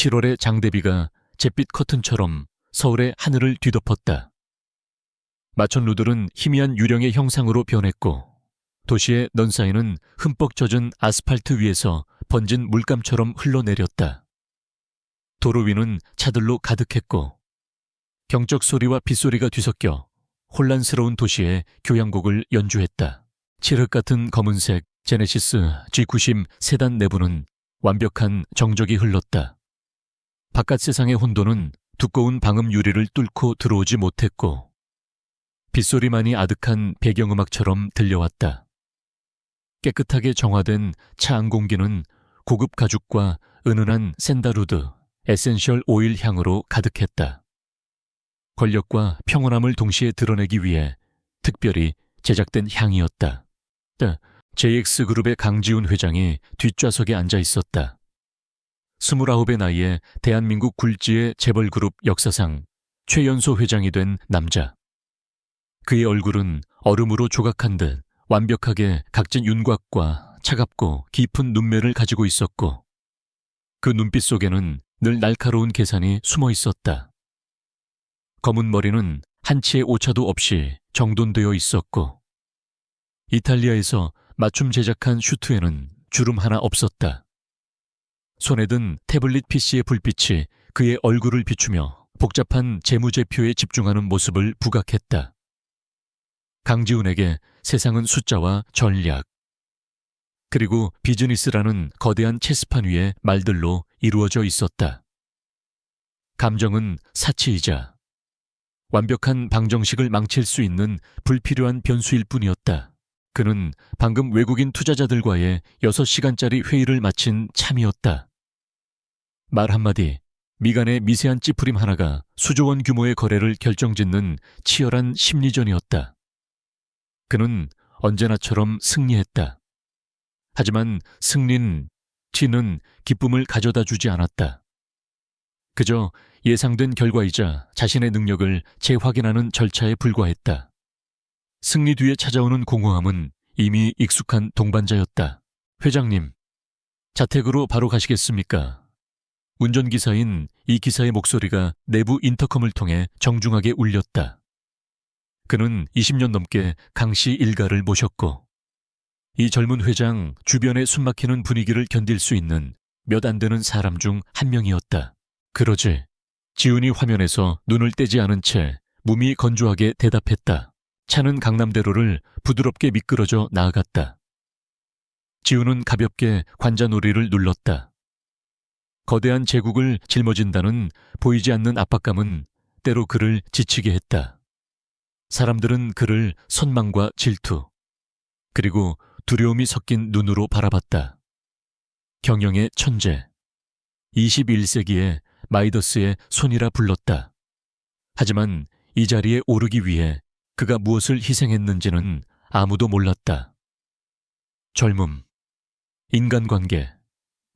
7월의 장대비가 잿빛 커튼처럼 서울의 하늘을 뒤덮었다. 마천루들은 희미한 유령의 형상으로 변했고 도시의 넌사이는 흠뻑 젖은 아스팔트 위에서 번진 물감처럼 흘러내렸다. 도로 위는 차들로 가득했고 경적 소리와 빗소리가 뒤섞여 혼란스러운 도시의 교향곡을 연주했다. 칠흑 같은 검은색 제네시스 G90 세단 내부는 완벽한 정적이 흘렀다. 바깥 세상의 혼돈은 두꺼운 방음 유리를 뚫고 들어오지 못했고 빗소리만이 아득한 배경음악처럼 들려왔다. 깨끗하게 정화된 차 안공기는 고급 가죽과 은은한 샌다루드, 에센셜 오일 향으로 가득했다. 권력과 평온함을 동시에 드러내기 위해 특별히 제작된 향이었다. JX그룹의 강지훈 회장이 뒷좌석에 앉아 있었다. 29의 나이에 대한민국 굴지의 재벌그룹 역사상 최연소 회장이 된 남자. 그의 얼굴은 얼음으로 조각한 듯 완벽하게 각진 윤곽과 차갑고 깊은 눈매를 가지고 있었고 그 눈빛 속에는 늘 날카로운 계산이 숨어 있었다. 검은 머리는 한치의 오차도 없이 정돈되어 있었고 이탈리아에서 맞춤 제작한 슈트에는 주름 하나 없었다. 손에 든 태블릿 PC의 불빛이 그의 얼굴을 비추며 복잡한 재무제표에 집중하는 모습을 부각했다. 강지훈에게 세상은 숫자와 전략, 그리고 비즈니스라는 거대한 체스판 위에 말들로 이루어져 있었다. 감정은 사치이자 완벽한 방정식을 망칠 수 있는 불필요한 변수일 뿐이었다. 그는 방금 외국인 투자자들과의 6시간짜리 회의를 마친 참이었다. 말 한마디, 미간의 미세한 찌푸림 하나가 수조 원 규모의 거래를 결정짓는 치열한 심리전이었다. 그는 언제나처럼 승리했다. 하지만 티는 기쁨을 가져다 주지 않았다. 그저 예상된 결과이자 자신의 능력을 재확인하는 절차에 불과했다. 승리 뒤에 찾아오는 공허함은 이미 익숙한 동반자였다. 회장님, 자택으로 바로 가시겠습니까? 운전기사인 이 기사의 목소리가 내부 인터컴을 통해 정중하게 울렸다. 그는 20년 넘게 강씨 일가를 모셨고 이 젊은 회장 주변에 숨막히는 분위기를 견딜 수 있는 몇 안 되는 사람 중 한 명이었다. 그러지 지훈이 화면에서 눈을 떼지 않은 채 몸이 건조하게 대답했다. 차는 강남대로를 부드럽게 미끄러져 나아갔다. 지훈은 가볍게 관자놀이를 눌렀다. 거대한 제국을 짊어진다는 보이지 않는 압박감은 때로 그를 지치게 했다. 사람들은 그를 선망과 질투, 그리고 두려움이 섞인 눈으로 바라봤다. 경영의 천재, 21세기의 마이더스의 손이라 불렀다. 하지만 이 자리에 오르기 위해 그가 무엇을 희생했는지는 아무도 몰랐다. 젊음, 인간관계,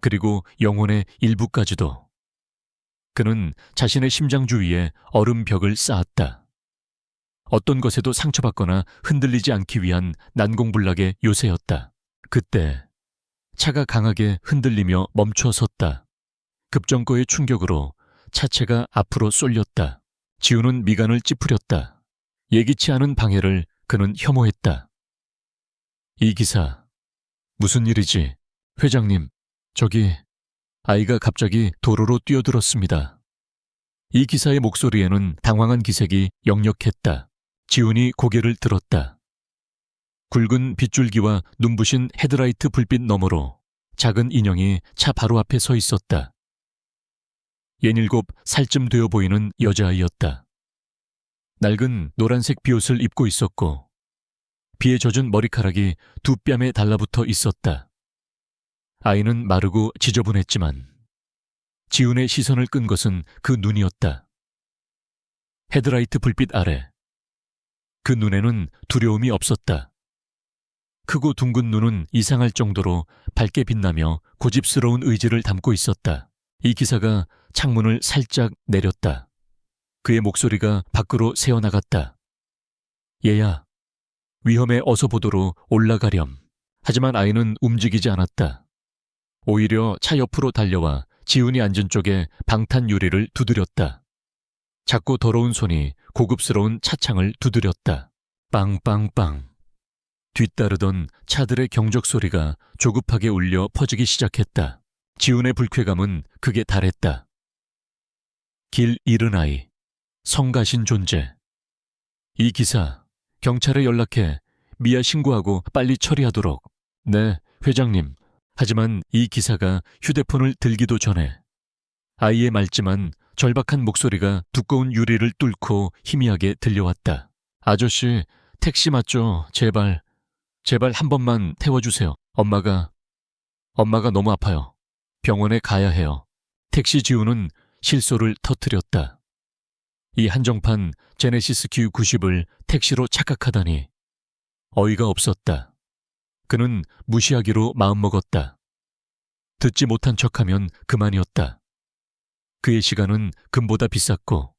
그리고 영혼의 일부까지도. 그는 자신의 심장 주위에 얼음벽을 쌓았다. 어떤 것에도 상처받거나 흔들리지 않기 위한 난공불락의 요새였다. 그때 차가 강하게 흔들리며 멈춰 섰다. 급정거의 충격으로 차체가 앞으로 쏠렸다. 지훈은 미간을 찌푸렸다. 예기치 않은 방해를 그는 혐오했다. 이 기사, 무슨 일이지? 회장님, 저기 아이가 갑자기 도로로 뛰어들었습니다. 이 기사의 목소리에는 당황한 기색이 역력했다. 지훈이 고개를 들었다. 굵은 빗줄기와 눈부신 헤드라이트 불빛 너머로 작은 인형이 차 바로 앞에 서 있었다. 67살쯤 되어 보이는 여자아이였다. 낡은 노란색 비옷을 입고 있었고 비에 젖은 머리카락이 두 뺨에 달라붙어 있었다. 아이는 마르고 지저분했지만 지훈의 시선을 끈 것은 그 눈이었다. 헤드라이트 불빛 아래 그 눈에는 두려움이 없었다. 크고 둥근 눈은 이상할 정도로 밝게 빛나며 고집스러운 의지를 담고 있었다. 이 기사가 창문을 살짝 내렸다. 그의 목소리가 밖으로 새어나갔다. 얘야, 위험에 어서 보도로 올라가렴. 하지만 아이는 움직이지 않았다. 오히려 차 옆으로 달려와 지훈이 앉은 쪽에 방탄 유리를 두드렸다. 작고 더러운 손이 고급스러운 차창을 두드렸다. 빵빵빵. 뒤따르던 차들의 경적 소리가 조급하게 울려 퍼지기 시작했다. 지훈의 불쾌감은 극에 달했다. 길 잃은 아이, 성가신 존재. 이 기사, 경찰에 연락해 미아 신고하고 빨리 처리하도록. 네, 회장님. 하지만 이 기사가 휴대폰을 들기도 전에 아이의 맑지만 절박한 목소리가 두꺼운 유리를 뚫고 희미하게 들려왔다. 아저씨, 택시 맞죠? 제발 한 번만 태워주세요. 엄마가 너무 아파요. 병원에 가야 해요. 택시 지훈은 실소를 터뜨렸다. 이 한정판 제네시스 Q90을 택시로 착각하다니 어이가 없었다. 그는 무시하기로 마음먹었다. 듣지 못한 척하면 그만이었다. 그의 시간은 금보다 비쌌고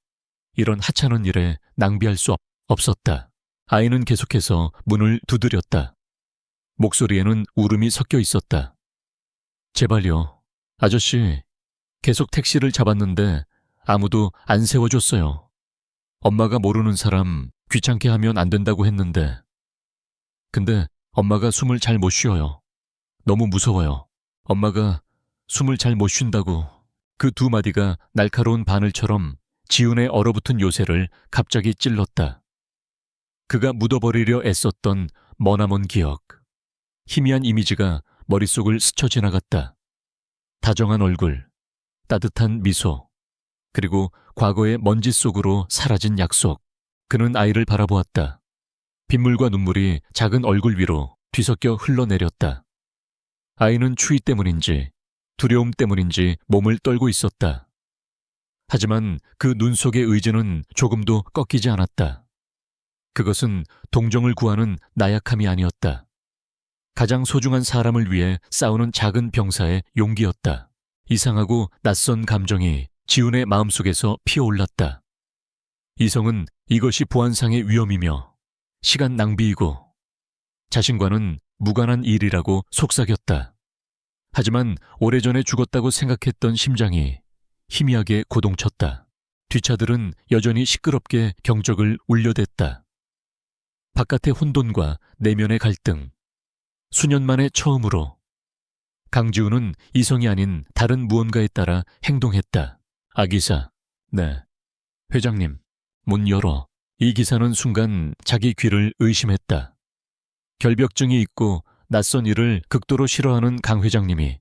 이런 하찮은 일에 낭비할 수 없었다. 아이는 계속해서 문을 두드렸다. 목소리에는 울음이 섞여 있었다. 제발요. 아저씨, 계속 택시를 잡았는데 아무도 안 세워줬어요. 엄마가 모르는 사람 귀찮게 하면 안 된다고 했는데. 근데 엄마가 숨을 잘 못 쉬어요. 너무 무서워요. 엄마가 숨을 잘 못 쉰다고. 그 두 마디가 날카로운 바늘처럼 지훈의 얼어붙은 요새를 갑자기 찔렀다. 그가 묻어버리려 애썼던 머나먼 기억. 희미한 이미지가 머릿속을 스쳐 지나갔다. 다정한 얼굴, 따뜻한 미소, 그리고 과거의 먼지 속으로 사라진 약속. 그는 아이를 바라보았다. 빗물과 눈물이 작은 얼굴 위로 뒤섞여 흘러내렸다. 아이는 추위 때문인지 두려움 때문인지 몸을 떨고 있었다. 하지만 그 눈 속의 의지는 조금도 꺾이지 않았다. 그것은 동정을 구하는 나약함이 아니었다. 가장 소중한 사람을 위해 싸우는 작은 병사의 용기였다. 이상하고 낯선 감정이 지훈의 마음속에서 피어올랐다. 이성은 이것이 보안상의 위험이며 시간 낭비이고 자신과는 무관한 일이라고 속삭였다. 하지만 오래전에 죽었다고 생각했던 심장이 희미하게 고동쳤다. 뒷차들은 여전히 시끄럽게 경적을 울려댔다. 바깥의 혼돈과 내면의 갈등. 수년 만에 처음으로 강지훈은 이성이 아닌 다른 무언가에 따라 행동했다. 아, 기사. 네. 회장님, 문 열어. 이 기사는 순간 자기 귀를 의심했다. 결벽증이 있고 낯선 일을 극도로 싫어하는 강 회장님이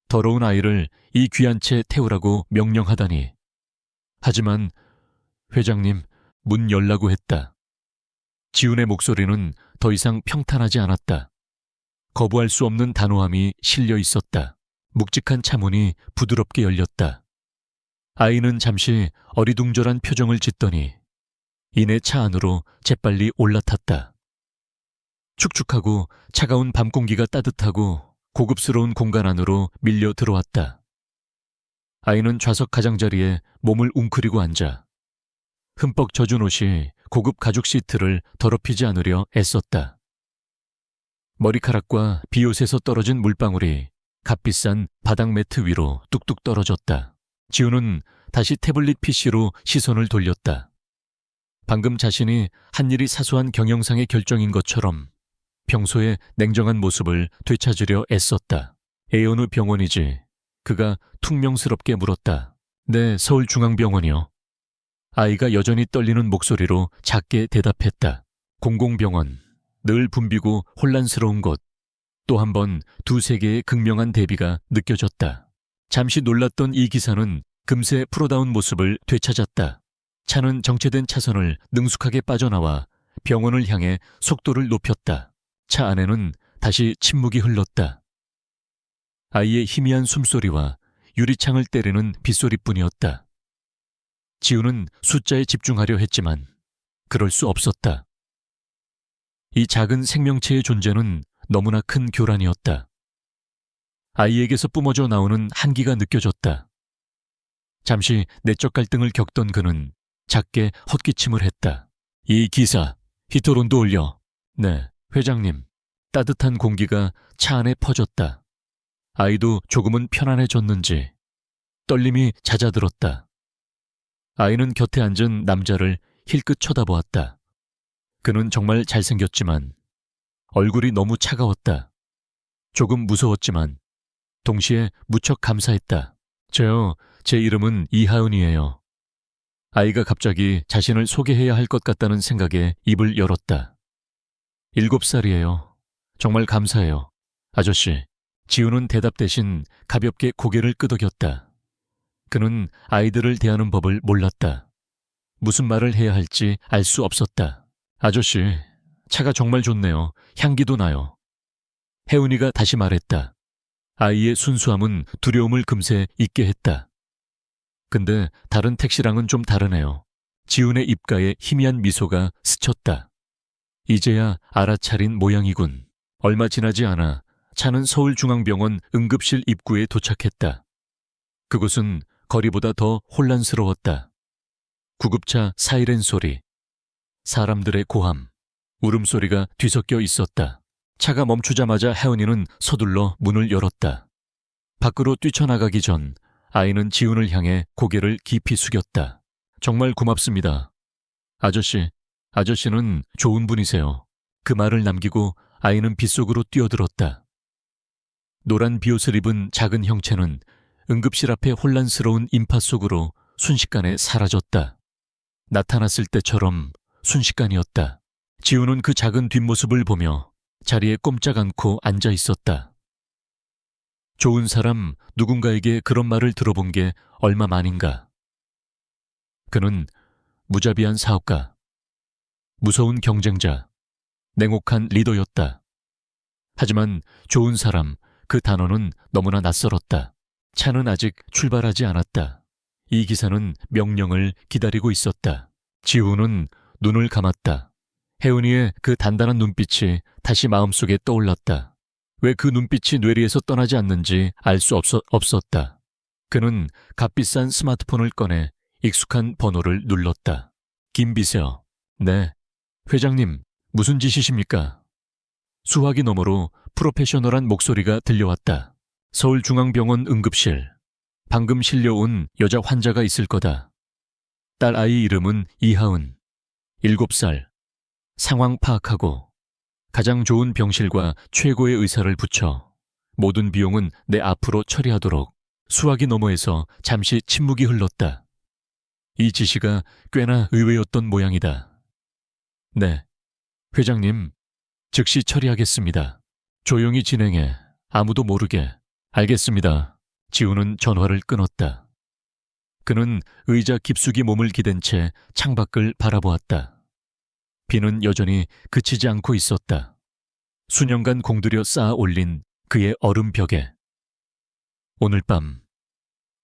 더러운 아이를 이 귀한 채 태우라고 명령하다니. 하지만 회장님, 문 열라고 했다. 지훈의 목소리는 더 이상 평탄하지 않았다. 거부할 수 없는 단호함이 실려 있었다. 묵직한 차문이 부드럽게 열렸다. 아이는 잠시 어리둥절한 표정을 짓더니 이내 차 안으로 재빨리 올라탔다. 축축하고 차가운 밤 공기가 따뜻하고 고급스러운 공간 안으로 밀려 들어왔다. 아이는 좌석 가장자리에 몸을 웅크리고 앉아 흠뻑 젖은 옷이 고급 가죽 시트를 더럽히지 않으려 애썼다. 머리카락과 비옷에서 떨어진 물방울이 값비싼 바닥 매트 위로 뚝뚝 떨어졌다. 지훈은 다시 태블릿 PC로 시선을 돌렸다. 방금 자신이 한 일이 사소한 경영상의 결정인 것처럼 평소의 냉정한 모습을 되찾으려 애썼다. 애어느 병원이지? 그가 퉁명스럽게 물었다. 네, 서울중앙병원이요. 아이가 여전히 떨리는 목소리로 작게 대답했다. 공공병원, 늘 붐비고 혼란스러운 곳. 또 한 번 두세 개의 극명한 대비가 느껴졌다. 잠시 놀랐던 이 기사는 금세 프로다운 모습을 되찾았다. 차는 정체된 차선을 능숙하게 빠져나와 병원을 향해 속도를 높였다. 차 안에는 다시 침묵이 흘렀다. 아이의 희미한 숨소리와 유리창을 때리는 빗소리뿐이었다. 지훈은 숫자에 집중하려 했지만 그럴 수 없었다. 이 작은 생명체의 존재는 너무나 큰 교란이었다. 아이에게서 뿜어져 나오는 한기가 느껴졌다. 잠시 내적 갈등을 겪던 그는 작게 헛기침을 했다. 이 기사, 히터론도 올려. 네, 회장님. 따뜻한 공기가 차 안에 퍼졌다. 아이도 조금은 편안해졌는지 떨림이 잦아들었다. 아이는 곁에 앉은 남자를 힐끗 쳐다보았다. 그는 정말 잘생겼지만 얼굴이 너무 차가웠다. 조금 무서웠지만 동시에 무척 감사했다. 제 이름은 이하은이에요. 아이가 갑자기 자신을 소개해야 할 것 같다는 생각에 입을 열었다. 7살이에요. 정말 감사해요. 아저씨. 지우는 대답 대신 가볍게 고개를 끄덕였다. 그는 아이들을 대하는 법을 몰랐다. 무슨 말을 해야 할지 알 수 없었다. 아저씨, 차가 정말 좋네요. 향기도 나요. 혜은이가 다시 말했다. 아이의 순수함은 두려움을 금세 잊게 했다. 근데 다른 택시랑은 좀 다르네요. 지훈의 입가에 희미한 미소가 스쳤다. 이제야 알아차린 모양이군. 얼마 지나지 않아 차는 서울중앙병원 응급실 입구에 도착했다. 그곳은 거리보다 더 혼란스러웠다. 구급차 사이렌 소리, 사람들의 고함, 울음소리가 뒤섞여 있었다. 차가 멈추자마자 혜은이는 서둘러 문을 열었다. 밖으로 뛰쳐나가기 전 아이는 지훈을 향해 고개를 깊이 숙였다. 정말 고맙습니다. 아저씨는 좋은 분이세요. 그 말을 남기고 아이는 빗속으로 뛰어들었다. 노란 비옷을 입은 작은 형체는 응급실 앞의 혼란스러운 인파 속으로 순식간에 사라졌다. 나타났을 때처럼 순식간이었다. 지훈은 그 작은 뒷모습을 보며 자리에 꼼짝 않고 앉아 있었다. 좋은 사람 누군가에게 그런 말을 들어본 게 얼마 만인가. 그는 무자비한 사업가, 무서운 경쟁자, 냉혹한 리더였다. 하지만 좋은 사람, 그 단어는 너무나 낯설었다. 차는 아직 출발하지 않았다. 이 기사는 명령을 기다리고 있었다. 지훈은 눈을 감았다. 혜은이의 그 단단한 눈빛이 다시 마음속에 떠올랐다. 왜 그 눈빛이 뇌리에서 떠나지 않는지 알 수 없었다. 그는 값비싼 스마트폰을 꺼내 익숙한 번호를 눌렀다. 김비서요. 네. 회장님, 무슨 짓이십니까? 수화기 너머로 프로페셔널한 목소리가 들려왔다. 서울중앙병원 응급실. 방금 실려온 여자 환자가 있을 거다. 딸 아이 이름은 이하은. 7살. 상황 파악하고 가장 좋은 병실과 최고의 의사를 붙여 모든 비용은 내 앞으로 처리하도록. 수화기 너머에서 잠시 침묵이 흘렀다. 이 지시가 꽤나 의외였던 모양이다. 네, 회장님, 즉시 처리하겠습니다. 조용히 진행해. 아무도 모르게. 알겠습니다. 지훈은 전화를 끊었다. 그는 의자 깊숙이 몸을 기댄 채 창밖을 바라보았다. 비는 여전히 그치지 않고 있었다. 수년간 공들여 쌓아 올린 그의 얼음벽에. 오늘 밤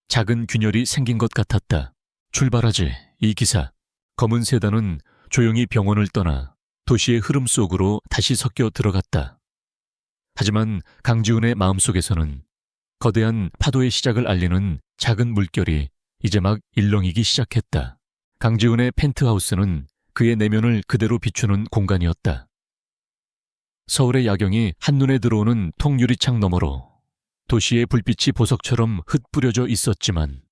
작은 균열이 생긴 것 같았다. 출발하지, 이 기사. 검은 세단은 조용히 병원을 떠나 도시의 흐름 속으로 다시 섞여 들어갔다. 하지만 강지훈의 마음속에서는 거대한 파도의 시작을 알리는 작은 물결이 이제 막 일렁이기 시작했다. 강지훈의 펜트하우스는 그의 내면을 그대로 비추는 공간이었다. 서울의 야경이 한눈에 들어오는 통유리창 너머로 도시의 불빛이 보석처럼 흩뿌려져 있었지만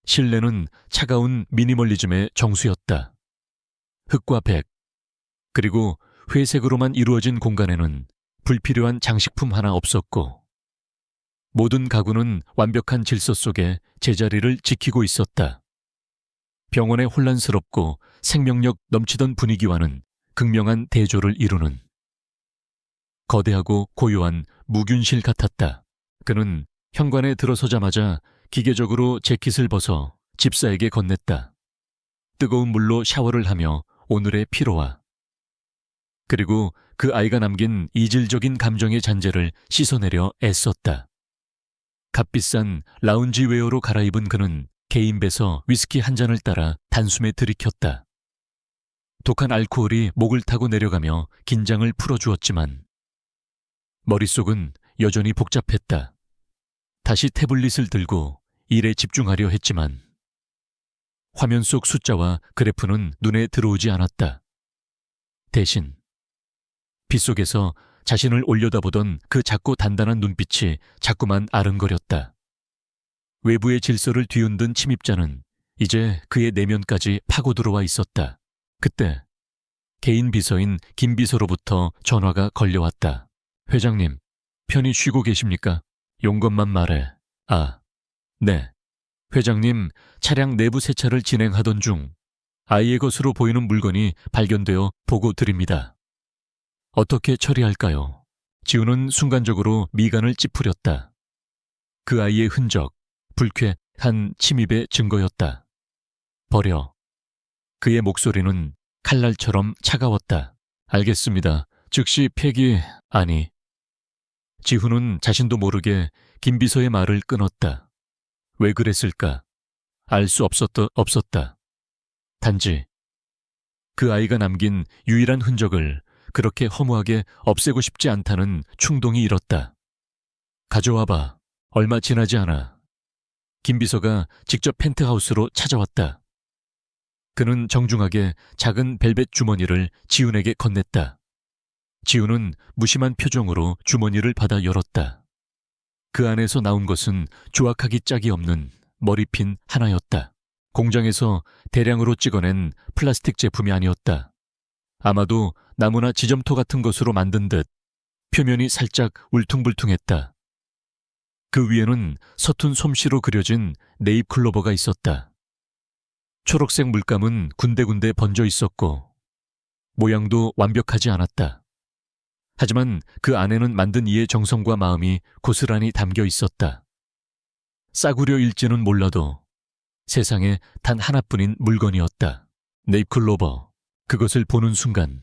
실내는 차가운 미니멀리즘의 정수였다. 흙과 백, 그리고 회색으로만 이루어진 공간에는 불필요한 장식품 하나 없었고 모든 가구는 완벽한 질서 속에 제자리를 지키고 있었다. 병원의 혼란스럽고 생명력 넘치던 분위기와는 극명한 대조를 이루는 거대하고 고요한 무균실 같았다. 그는 현관에 들어서자마자 기계적으로 재킷을 벗어 집사에게 건넸다. 뜨거운 물로 샤워를 하며 오늘의 피로와 그리고 그 아이가 남긴 이질적인 감정의 잔재를 씻어내려 애썼다. 값비싼 라운지웨어로 갈아입은 그는 개인배서 위스키 한 잔을 따라 단숨에 들이켰다. 독한 알코올이 목을 타고 내려가며 긴장을 풀어주었지만 머릿속은 여전히 복잡했다. 다시 태블릿을 들고 일에 집중하려 했지만 화면 속 숫자와 그래프는 눈에 들어오지 않았다. 대신 빗속에서 자신을 올려다보던 그 작고 단단한 눈빛이 자꾸만 아른거렸다. 외부의 질서를 뒤흔든 침입자는 이제 그의 내면까지 파고 들어와 있었다. 그때 개인 비서인 김 비서로부터 전화가 걸려왔다. 회장님, 편히 쉬고 계십니까? 용건만 말해. 아, 네. 회장님, 차량 내부 세차를 진행하던 중 아이의 것으로 보이는 물건이 발견되어 보고 드립니다. 어떻게 처리할까요? 지우는 순간적으로 미간을 찌푸렸다. 그 아이의 흔적, 불쾌한 침입의 증거였다. 버려. 그의 목소리는 칼날처럼 차가웠다. 알겠습니다. 즉시 폐기, 아니. 지훈은 자신도 모르게 김 비서의 말을 끊었다. 왜 그랬을까? 알 수 없었다. 단지 그 아이가 남긴 유일한 흔적을 그렇게 허무하게 없애고 싶지 않다는 충동이 일었다. 가져와봐. 얼마 지나지 않아. 김 비서가 직접 펜트하우스로 찾아왔다. 그는 정중하게 작은 벨벳 주머니를 지훈에게 건넸다. 지훈은 무심한 표정으로 주머니를 받아 열었다. 그 안에서 나온 것은 조악하기 짝이 없는 머리핀 하나였다. 공장에서 대량으로 찍어낸 플라스틱 제품이 아니었다. 아마도 나무나 지점토 같은 것으로 만든 듯 표면이 살짝 울퉁불퉁했다. 그 위에는 서툰 솜씨로 그려진 네잎 클로버가 있었다. 초록색 물감은 군데군데 번져 있었고 모양도 완벽하지 않았다. 하지만 그 안에는 만든 이의 정성과 마음이 고스란히 담겨 있었다. 싸구려일지는 몰라도 세상에 단 하나뿐인 물건이었다. 네잎 클로버. 그것을 보는 순간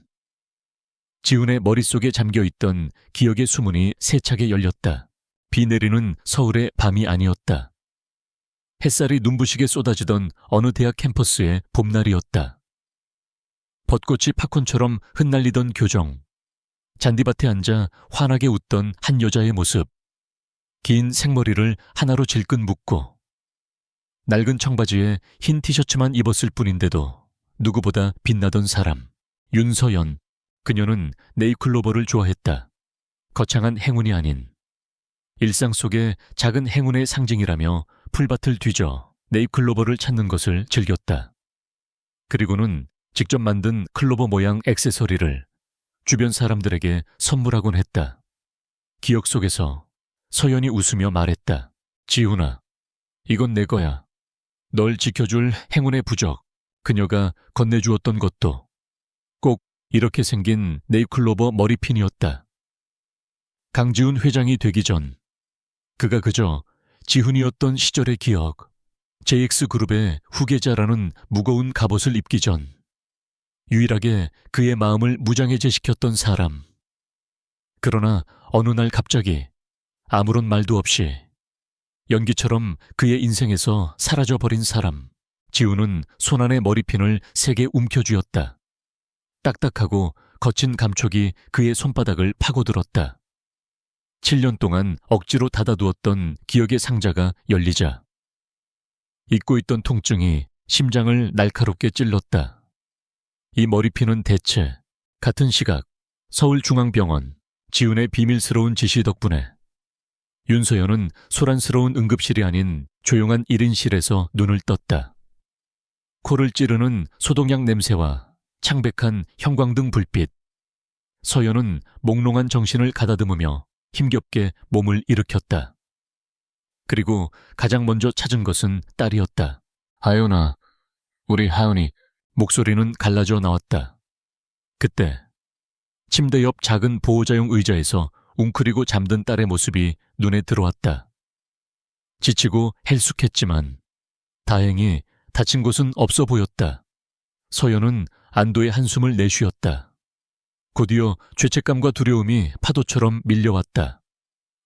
지훈의 머릿속에 잠겨있던 기억의 수문이 세차게 열렸다. 비 내리는 서울의 밤이 아니었다. 햇살이 눈부시게 쏟아지던 어느 대학 캠퍼스의 봄날이었다. 벚꽃이 팝콘처럼 흩날리던 교정, 잔디밭에 앉아 환하게 웃던 한 여자의 모습, 긴 생머리를 하나로 질끈 묶고 낡은 청바지에 흰 티셔츠만 입었을 뿐인데도 누구보다 빛나던 사람, 윤서연. 그녀는 네잎클로버를 좋아했다. 거창한 행운이 아닌 일상 속의 작은 행운의 상징이라며 풀밭을 뒤져 네잎클로버를 찾는 것을 즐겼다. 그리고는 직접 만든 클로버 모양 액세서리를 주변 사람들에게 선물하곤 했다. 기억 속에서 서연이 웃으며 말했다. 지훈아, 이건 내 거야. 널 지켜줄 행운의 부적, 그녀가 건네주었던 것도 꼭 이렇게 생긴 네잎클로버 머리핀이었다. 강지훈 회장이 되기 전 그가 그저 지훈이었던 시절의 기억, JX그룹의 후계자라는 무거운 갑옷을 입기 전 유일하게 그의 마음을 무장해제시켰던 사람. 그러나 어느 날 갑자기 아무런 말도 없이 연기처럼 그의 인생에서 사라져버린 사람. 지훈은 손안의 머리핀을 세게 움켜쥐었다. 딱딱하고 거친 감촉이 그의 손바닥을 파고들었다. 7년 동안 억지로 닫아두었던 기억의 상자가 열리자 잊고 있던 통증이 심장을 날카롭게 찔렀다. 이 머리핀은 대체 같은 시각 서울중앙병원 지훈의 비밀스러운 지시 덕분에 윤서연은 소란스러운 응급실이 아닌 조용한 1인실에서 눈을 떴다. 코를 찌르는 소독약 냄새와 창백한 형광등 불빛. 서연은 몽롱한 정신을 가다듬으며 힘겹게 몸을 일으켰다. 그리고 가장 먼저 찾은 것은 딸이었다. 하연아, 우리 하연이. 목소리는 갈라져 나왔다. 그때 침대 옆 작은 보호자용 의자에서 웅크리고 잠든 딸의 모습이 눈에 들어왔다. 지치고 헬쑥했지만 다행히 다친 곳은 없어 보였다. 서연은 안도의 한숨을 내쉬었다. 곧이어 죄책감과 두려움이 파도처럼 밀려왔다.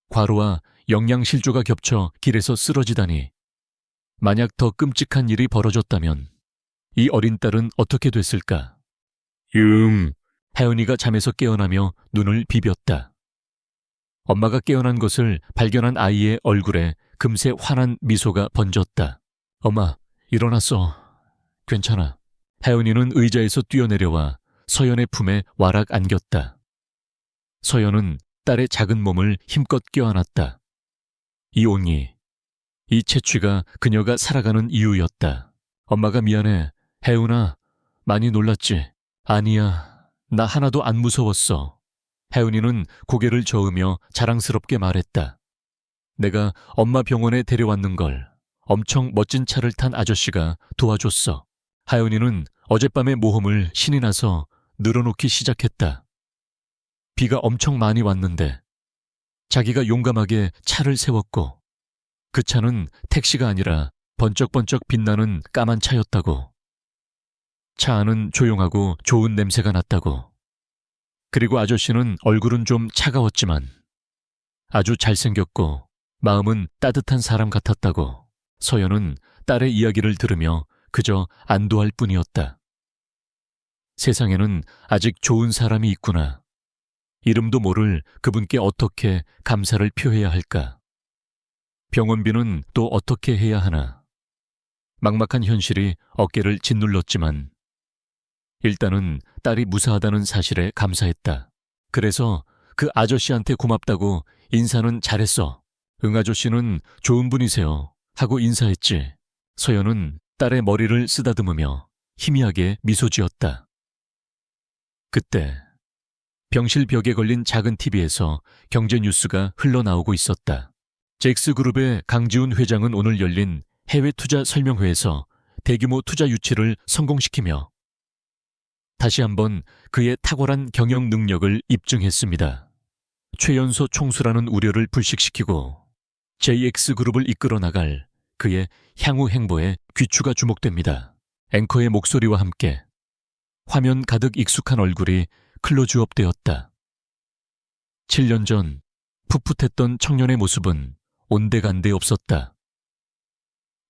과로와 영양실조가 겹쳐 길에서 쓰러지다니. 만약 더 끔찍한 일이 벌어졌다면 이 어린 딸은 어떻게 됐을까? 하연이가 잠에서 깨어나며 눈을 비볐다. 엄마가 깨어난 것을 발견한 아이의 얼굴에 금세 환한 미소가 번졌다. 엄마, 일어났어. 괜찮아. 하연이는 의자에서 뛰어내려와 서연의 품에 와락 안겼다. 서연은 딸의 작은 몸을 힘껏 껴안았다. 이온이, 이 채취가 그녀가 살아가는 이유였다. 엄마가 미안해. 혜은아, 많이 놀랐지? 아니야. 나 하나도 안 무서웠어. 혜은이는 고개를 저으며 자랑스럽게 말했다. 내가 엄마 병원에 데려왔는 걸 엄청 멋진 차를 탄 아저씨가 도와줬어. 혜은이는 어젯밤의 모험을 신이 나서 늘어놓기 시작했다. 비가 엄청 많이 왔는데 자기가 용감하게 차를 세웠고 그 차는 택시가 아니라 번쩍번쩍 빛나는 까만 차였다고. 차 안은 조용하고 좋은 냄새가 났다고. 그리고 아저씨는 얼굴은 좀 차가웠지만 아주 잘생겼고 마음은 따뜻한 사람 같았다고. 서연은 딸의 이야기를 들으며 그저 안도할 뿐이었다. 세상에는 아직 좋은 사람이 있구나. 이름도 모를 그분께 어떻게 감사를 표해야 할까? 병원비는 또 어떻게 해야 하나? 막막한 현실이 어깨를 짓눌렀지만 일단은 딸이 무사하다는 사실에 감사했다. 그래서 그 아저씨한테 고맙다고 인사는 잘했어. 응, 아저씨는 좋은 분이세요. 하고 인사했지. 서연은 딸의 머리를 쓰다듬으며 희미하게 미소 지었다. 그때 병실 벽에 걸린 작은 TV에서 경제 뉴스가 흘러나오고 있었다. 잭스그룹의 강지훈 회장은 오늘 열린 해외 투자 설명회에서 대규모 투자 유치를 성공시키며 다시 한번 그의 탁월한 경영 능력을 입증했습니다. 최연소 총수라는 우려를 불식시키고 JX그룹을 이끌어 나갈 그의 향후 행보에 귀추가 주목됩니다. 앵커의 목소리와 함께 화면 가득 익숙한 얼굴이 클로즈업 되었다. 7년 전 풋풋했던 청년의 모습은 온데간데 없었다.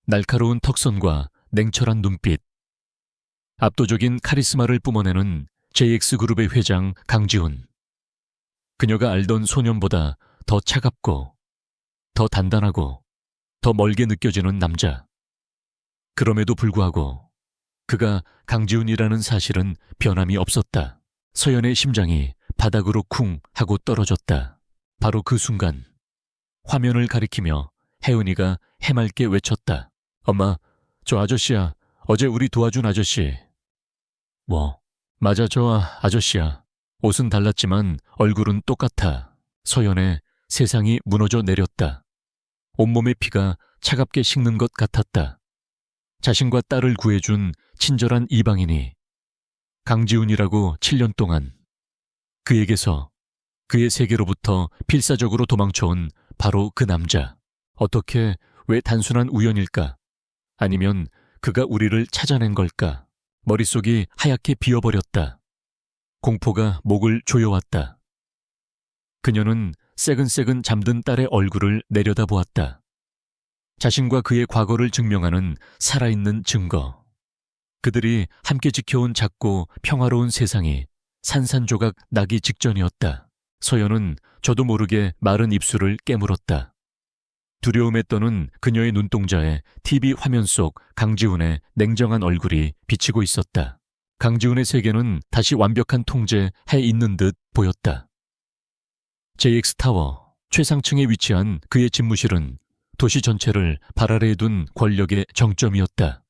날카로운 턱선과 냉철한 눈빛, 압도적인 카리스마를 뿜어내는 JX그룹의 회장 강지훈. 그녀가 알던 소년보다 더 차갑고 더 단단하고 더 멀게 느껴지는 남자. 그럼에도 불구하고 그가 강지훈이라는 사실은 변함이 없었다. 서연의 심장이 바닥으로 쿵 하고 떨어졌다. 바로 그 순간 화면을 가리키며 혜은이가 해맑게 외쳤다. 엄마, 저 아저씨야. 어제 우리 도와준 아저씨. 뭐? 맞아, 저 아저씨야. 옷은 달랐지만 얼굴은 똑같아. 서연의 세상이 무너져 내렸다. 온몸의 피가 차갑게 식는 것 같았다. 자신과 딸을 구해준 친절한 이방인이 강지훈이라고 7년 동안 그에게서 그의 세계로부터 필사적으로 도망쳐온 바로 그 남자. 어떻게, 왜 단순한 우연일까? 아니면 그가 우리를 찾아낸 걸까? 머릿속이 하얗게 비어버렸다. 공포가 목을 조여왔다. 그녀는 새근새근 잠든 딸의 얼굴을 내려다보았다. 자신과 그의 과거를 증명하는 살아있는 증거. 그들이 함께 지켜온 작고 평화로운 세상이 산산조각 나기 직전이었다. 서연은 저도 모르게 마른 입술을 깨물었다. 두려움에 떠는 그녀의 눈동자에 TV 화면 속 강지훈의 냉정한 얼굴이 비치고 있었다. 강지훈의 세계는 다시 완벽한 통제해 있는 듯 보였다. JX타워 최상층에 위치한 그의 집무실은 도시 전체를 발 아래에 둔 권력의 정점이었다.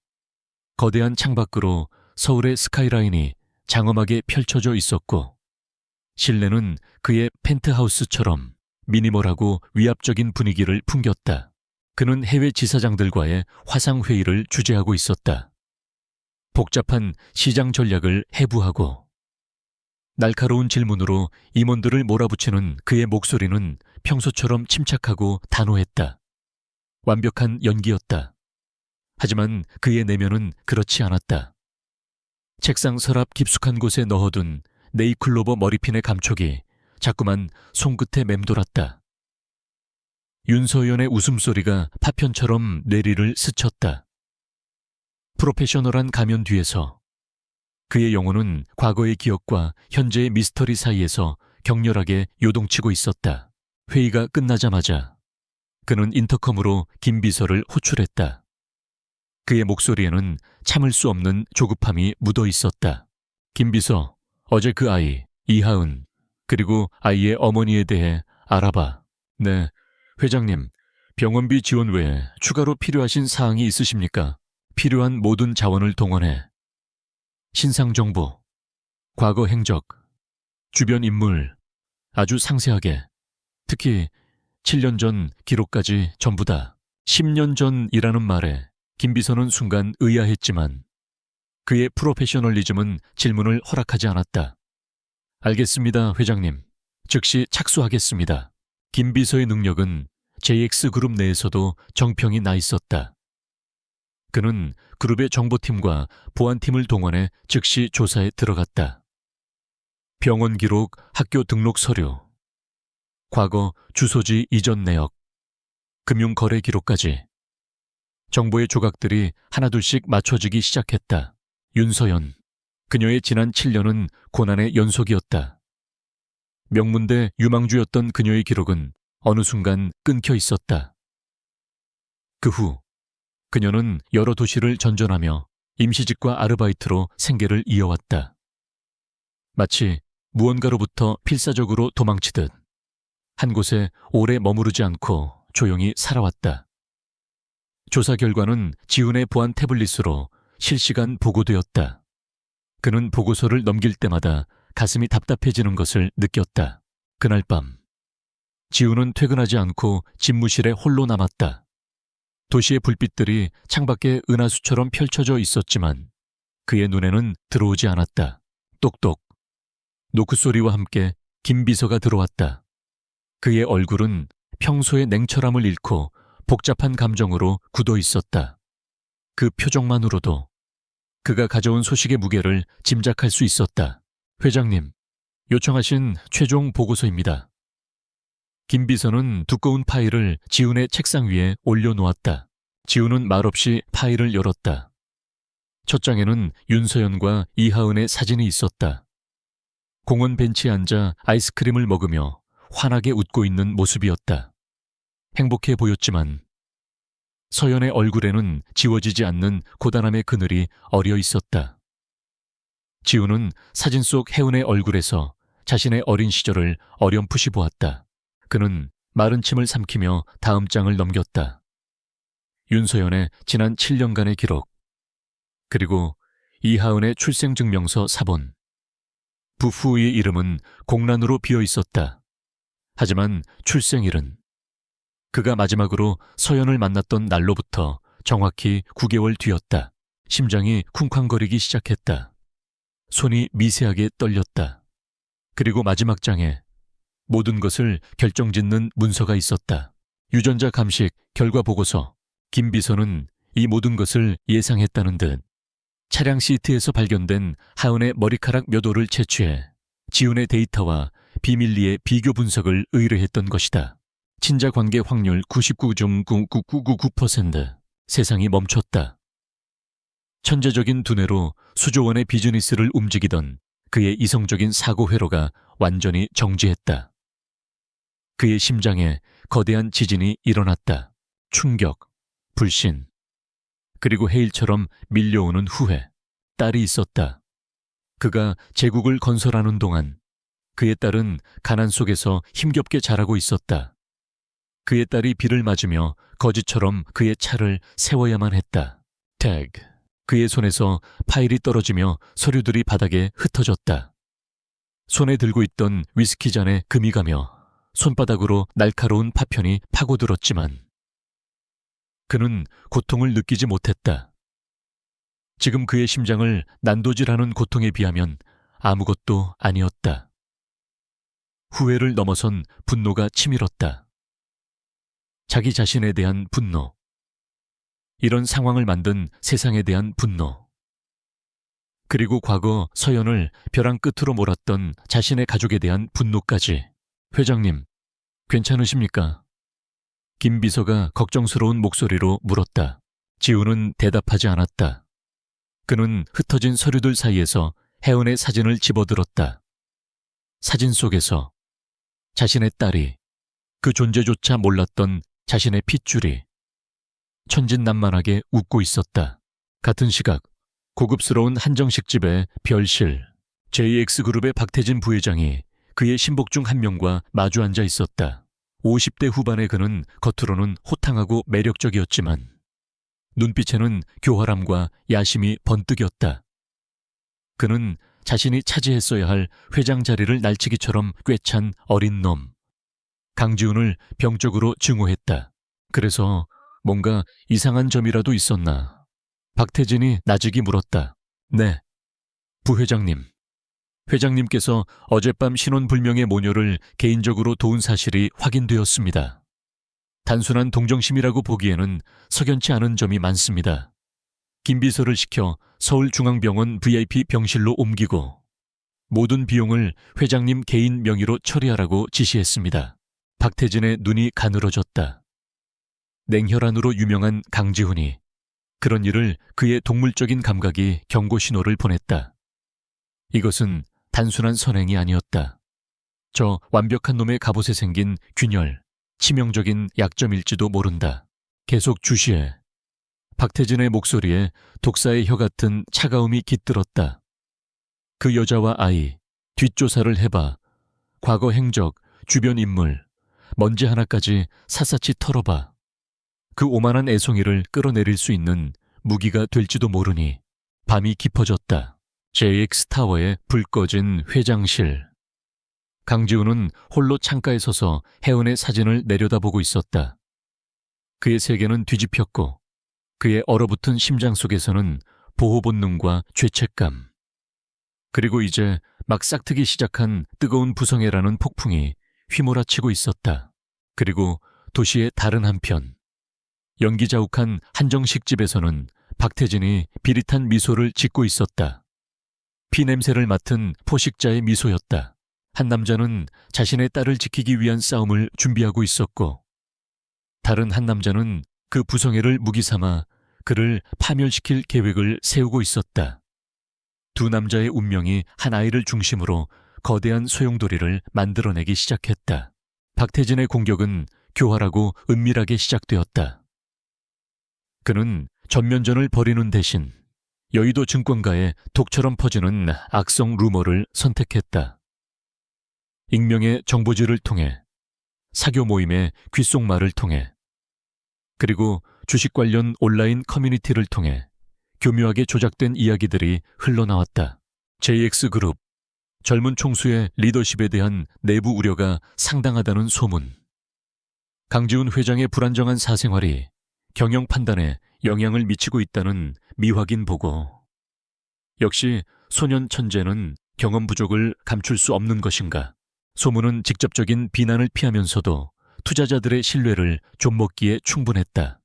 거대한 창밖으로 서울의 스카이라인이 장엄하게 펼쳐져 있었고 실내는 그의 펜트하우스처럼 미니멀하고 위압적인 분위기를 풍겼다. 그는 해외 지사장들과의 화상회의를 주재하고 있었다. 복잡한 시장 전략을 해부하고 날카로운 질문으로 임원들을 몰아붙이는 그의 목소리는 평소처럼 침착하고 단호했다. 완벽한 연기였다. 하지만 그의 내면은 그렇지 않았다. 책상 서랍 깊숙한 곳에 넣어둔 네이클로버 머리핀의 감촉이 자꾸만 손끝에 맴돌았다. 윤서연의 웃음소리가 파편처럼 뇌리를 스쳤다. 프로페셔널한 가면 뒤에서 그의 영혼은 과거의 기억과 현재의 미스터리 사이에서 격렬하게 요동치고 있었다. 회의가 끝나자마자 그는 인터컴으로 김 비서를 호출했다. 그의 목소리에는 참을 수 없는 조급함이 묻어 있었다. 김 비서, 어제 그 아이, 이하은, 그리고 아이의 어머니에 대해 알아봐. 네, 회장님, 병원비 지원 외에 추가로 필요하신 사항이 있으십니까? 필요한 모든 자원을 동원해 신상 정보, 과거 행적, 주변 인물, 아주 상세하게, 특히 7년 전 기록까지 전부 다. 10년 전이라는 말에 김 비서는 순간 의아했지만 그의 프로페셔널리즘은 질문을 허락하지 않았다. 알겠습니다, 회장님. 즉시 착수하겠습니다. 김 비서의 능력은 JX그룹 내에서도 정평이 나 있었다. 그는 그룹의 정보팀과 보안팀을 동원해 즉시 조사에 들어갔다. 병원 기록, 학교 등록 서류, 과거 주소지 이전 내역, 금융거래 기록까지 정보의 조각들이 하나둘씩 맞춰지기 시작했다. 윤서연, 그녀의 지난 7년은 고난의 연속이었다. 명문대 유망주였던 그녀의 기록은 어느 순간 끊겨 있었다. 그 후 그녀는 여러 도시를 전전하며 임시직과 아르바이트로 생계를 이어왔다. 마치 무언가로부터 필사적으로 도망치듯 한 곳에 오래 머무르지 않고 조용히 살아왔다. 조사 결과는 지훈의 보안 태블릿으로 실시간 보고되었다. 그는 보고서를 넘길 때마다 가슴이 답답해지는 것을 느꼈다. 그날 밤 지훈은 퇴근하지 않고 집무실에 홀로 남았다. 도시의 불빛들이 창밖에 은하수처럼 펼쳐져 있었지만 그의 눈에는 들어오지 않았다. 똑똑. 노크 소리와 함께 김 비서가 들어왔다. 그의 얼굴은 평소의 냉철함을 잃고 복잡한 감정으로 굳어 있었다. 그 표정만으로도 그가 가져온 소식의 무게를 짐작할 수 있었다. 회장님, 요청하신 최종 보고서입니다. 김 비서는 두꺼운 파일을 지훈의 책상 위에 올려놓았다. 지훈은 말없이 파일을 열었다. 첫 장에는 윤서연과 이하은의 사진이 있었다. 공원 벤치에 앉아 아이스크림을 먹으며 환하게 웃고 있는 모습이었다. 행복해 보였지만 서연의 얼굴에는 지워지지 않는 고단함의 그늘이 어려 있었다. 지훈은 사진 속 혜은의 얼굴에서 자신의 어린 시절을 어렴풋이 보았다. 그는 마른 침을 삼키며 다음 장을 넘겼다. 윤서연의 지난 7년간의 기록, 그리고 이하은의 출생증명서 사본. 부부의 이름은 공란으로 비어 있었다. 하지만 출생일은 그가 마지막으로 서연을 만났던 날로부터 정확히 9개월 뒤였다. 심장이 쿵쾅거리기 시작했다. 손이 미세하게 떨렸다. 그리고 마지막 장에 모든 것을 결정짓는 문서가 있었다. 유전자 감식 결과 보고서. 김 비서는 이 모든 것을 예상했다는 듯 차량 시트에서 발견된 하은의 머리카락 몇 올을 채취해 지훈의 데이터와 비밀리에 비교 분석을 의뢰했던 것이다. 친자 관계 확률 99.99999%. 세상이 멈췄다. 천재적인 두뇌로 수조 원의 비즈니스를 움직이던 그의 이성적인 사고 회로가 완전히 정지했다. 그의 심장에 거대한 지진이 일어났다. 충격, 불신, 그리고 해일처럼 밀려오는 후회. 딸이 있었다. 그가 제국을 건설하는 동안 그의 딸은 가난 속에서 힘겹게 자라고 있었다. 그의 딸이 비를 맞으며 거지처럼 그의 차를 세워야만 했다. 태그. 그의 손에서 파일이 떨어지며 서류들이 바닥에 흩어졌다. 손에 들고 있던 위스키 잔에 금이 가며 손바닥으로 날카로운 파편이 파고들었지만 그는 고통을 느끼지 못했다. 지금 그의 심장을 난도질하는 고통에 비하면 아무것도 아니었다. 후회를 넘어선 분노가 치밀었다. 자기 자신에 대한 분노. 이런 상황을 만든 세상에 대한 분노. 그리고 과거 서연을 벼랑 끝으로 몰았던 자신의 가족에 대한 분노까지. 회장님, 괜찮으십니까? 김 비서가 걱정스러운 목소리로 물었다. 지훈은 대답하지 않았다. 그는 흩어진 서류들 사이에서 혜은의 사진을 집어들었다. 사진 속에서 자신의 딸이, 그 존재조차 몰랐던 자신의 핏줄이 천진난만하게 웃고 있었다. 같은 시각 고급스러운 한정식집의 별실, JX그룹의 박태진 부회장이 그의 신복 중 한 명과 마주 앉아 있었다. 50대 후반의 그는 겉으로는 호탕하고 매력적이었지만 눈빛에는 교활함과 야심이 번뜩였다. 그는 자신이 차지했어야 할 회장 자리를 날치기처럼 꿰찬 어린 놈, 강지훈을 병적으로 증오했다. 그래서 뭔가 이상한 점이라도 있었나? 박태진이 나직이 물었다. 네, 부회장님. 회장님께서 어젯밤 신원불명의 모녀를 개인적으로 도운 사실이 확인되었습니다. 단순한 동정심이라고 보기에는 석연치 않은 점이 많습니다. 김비서를 시켜 서울중앙병원 VIP 병실로 옮기고 모든 비용을 회장님 개인 명의로 처리하라고 지시했습니다. 박태진의 눈이 가늘어졌다. 냉혈한으로 유명한 강지훈이 그런 일을 그의 동물적인 감각이 경고 신호를 보냈다. 이것은 단순한 선행이 아니었다. 저 완벽한 놈의 갑옷에 생긴 균열, 치명적인 약점일지도 모른다. 계속 주시해. 박태진의 목소리에 독사의 혀 같은 차가움이 깃들었다. 그 여자와 아이, 뒷조사를 해봐. 과거 행적, 주변 인물, 먼지 하나까지 샅샅이 털어봐. 그 오만한 애송이를 끌어내릴 수 있는 무기가 될지도 모르니. 밤이 깊어졌다. JX타워에 불 꺼진 회장실. 강지훈은 홀로 창가에 서서 혜은의 사진을 내려다보고 있었다. 그의 세계는 뒤집혔고 그의 얼어붙은 심장 속에서는 보호 본능과 죄책감, 그리고 이제 막 싹트기 시작한 뜨거운 부성애라는 폭풍이 휘몰아치고 있었다. 그리고 도시의 다른 한편, 연기자욱한 한정식 집에서는 박태진이 비릿한 미소를 짓고 있었다. 피냄새를 맡은 포식자의 미소였다. 한 남자는 자신의 딸을 지키기 위한 싸움을 준비하고 있었고 다른 한 남자는 그 부성애를 무기 삼아 그를 파멸시킬 계획을 세우고 있었다. 두 남자의 운명이 한 아이를 중심으로 거대한 소용돌이를 만들어내기 시작했다. 박태진의 공격은 교활하고 은밀하게 시작되었다. 그는 전면전을 벌이는 대신 여의도 증권가에 독처럼 퍼지는 악성 루머를 선택했다. 익명의 정보지를 통해, 사교 모임의 귓속말을 통해, 그리고 주식 관련 온라인 커뮤니티를 통해 교묘하게 조작된 이야기들이 흘러나왔다. JX그룹, 젊은 총수의 리더십에 대한 내부 우려가 상당하다는 소문. 강지훈 회장의 불안정한 사생활이 경영 판단에 영향을 미치고 있다는 미확인 보고. 역시 소년 천재는 경험 부족을 감출 수 없는 것인가. 소문은 직접적인 비난을 피하면서도 투자자들의 신뢰를 좀먹기에 충분했다.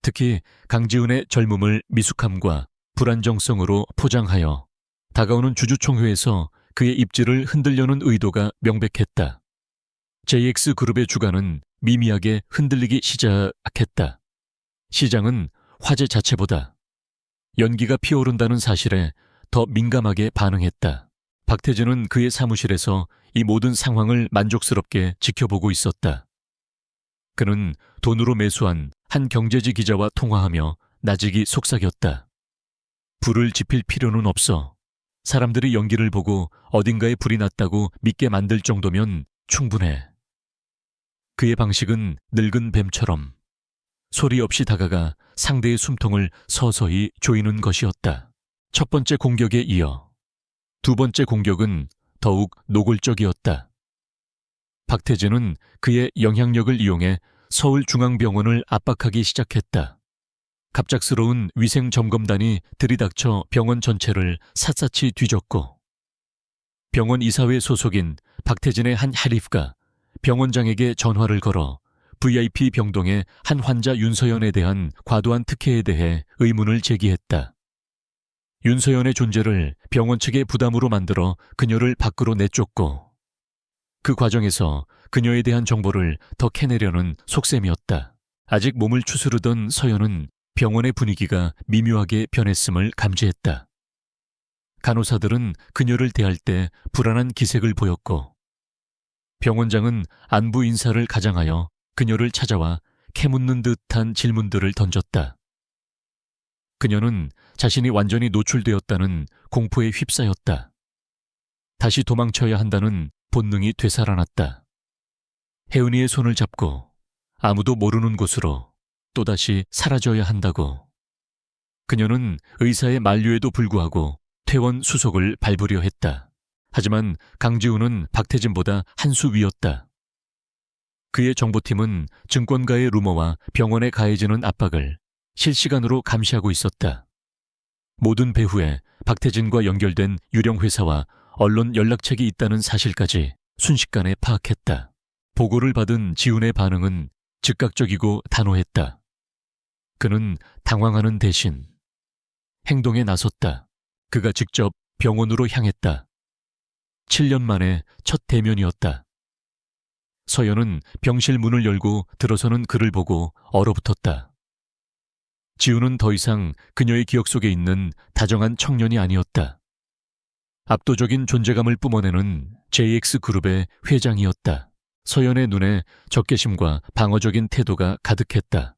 특히 강지훈의 젊음을 미숙함과 불안정성으로 포장하여 다가오는 주주총회에서 그의 입지를 흔들려는 의도가 명백했다. JX그룹의 주가는 미미하게 흔들리기 시작했다. 시장은 화재 자체보다 연기가 피어오른다는 사실에 더 민감하게 반응했다. 박태진은 그의 사무실에서 이 모든 상황을 만족스럽게 지켜보고 있었다. 그는 돈으로 매수한 한 경제지 기자와 통화하며 나직이 속삭였다. 불을 지필 필요는 없어. 사람들이 연기를 보고 어딘가에 불이 났다고 믿게 만들 정도면 충분해. 그의 방식은 늙은 뱀처럼 소리 없이 다가가 상대의 숨통을 서서히 조이는 것이었다. 첫 번째 공격에 이어 두 번째 공격은 더욱 노골적이었다. 박태진은 그의 영향력을 이용해 서울중앙병원을 압박하기 시작했다. 갑작스러운 위생점검단이 들이닥쳐 병원 전체를 샅샅이 뒤졌고 병원 이사회 소속인 박태진의 한 할입가 병원장에게 전화를 걸어 VIP 병동의 한 환자 윤서연에 대한 과도한 특혜에 대해 의문을 제기했다. 윤서연의 존재를 병원 측의 부담으로 만들어 그녀를 밖으로 내쫓고 그 과정에서 그녀에 대한 정보를 더 캐내려는 속셈이었다. 아직 몸을 추스르던 서연은 병원의 분위기가 미묘하게 변했음을 감지했다. 간호사들은 그녀를 대할 때 불안한 기색을 보였고 병원장은 안부 인사를 가장하여 그녀를 찾아와 캐묻는 듯한 질문들을 던졌다. 그녀는 자신이 완전히 노출되었다는 공포에 휩싸였다. 다시 도망쳐야 한다는 본능이 되살아났다. 혜은이의 손을 잡고 아무도 모르는 곳으로 또다시 사라져야 한다고. 그녀는 의사의 만류에도 불구하고 퇴원 수속을 밟으려 했다. 하지만 강지훈은 박태진보다 한 수 위였다. 그의 정보팀은 증권가의 루머와 병원에 가해지는 압박을 실시간으로 감시하고 있었다. 모든 배후에 박태진과 연결된 유령 회사와 언론 연락책이 있다는 사실까지 순식간에 파악했다. 보고를 받은 지훈의 반응은 즉각적이고 단호했다. 그는 당황하는 대신 행동에 나섰다. 그가 직접 병원으로 향했다. 7년 만에 첫 대면이었다. 서연은 병실 문을 열고 들어서는 그를 보고 얼어붙었다. 지훈은 더 이상 그녀의 기억 속에 있는 다정한 청년이 아니었다. 압도적인 존재감을 뿜어내는 JX그룹의 회장이었다. 서연의 눈에 적개심과 방어적인 태도가 가득했다.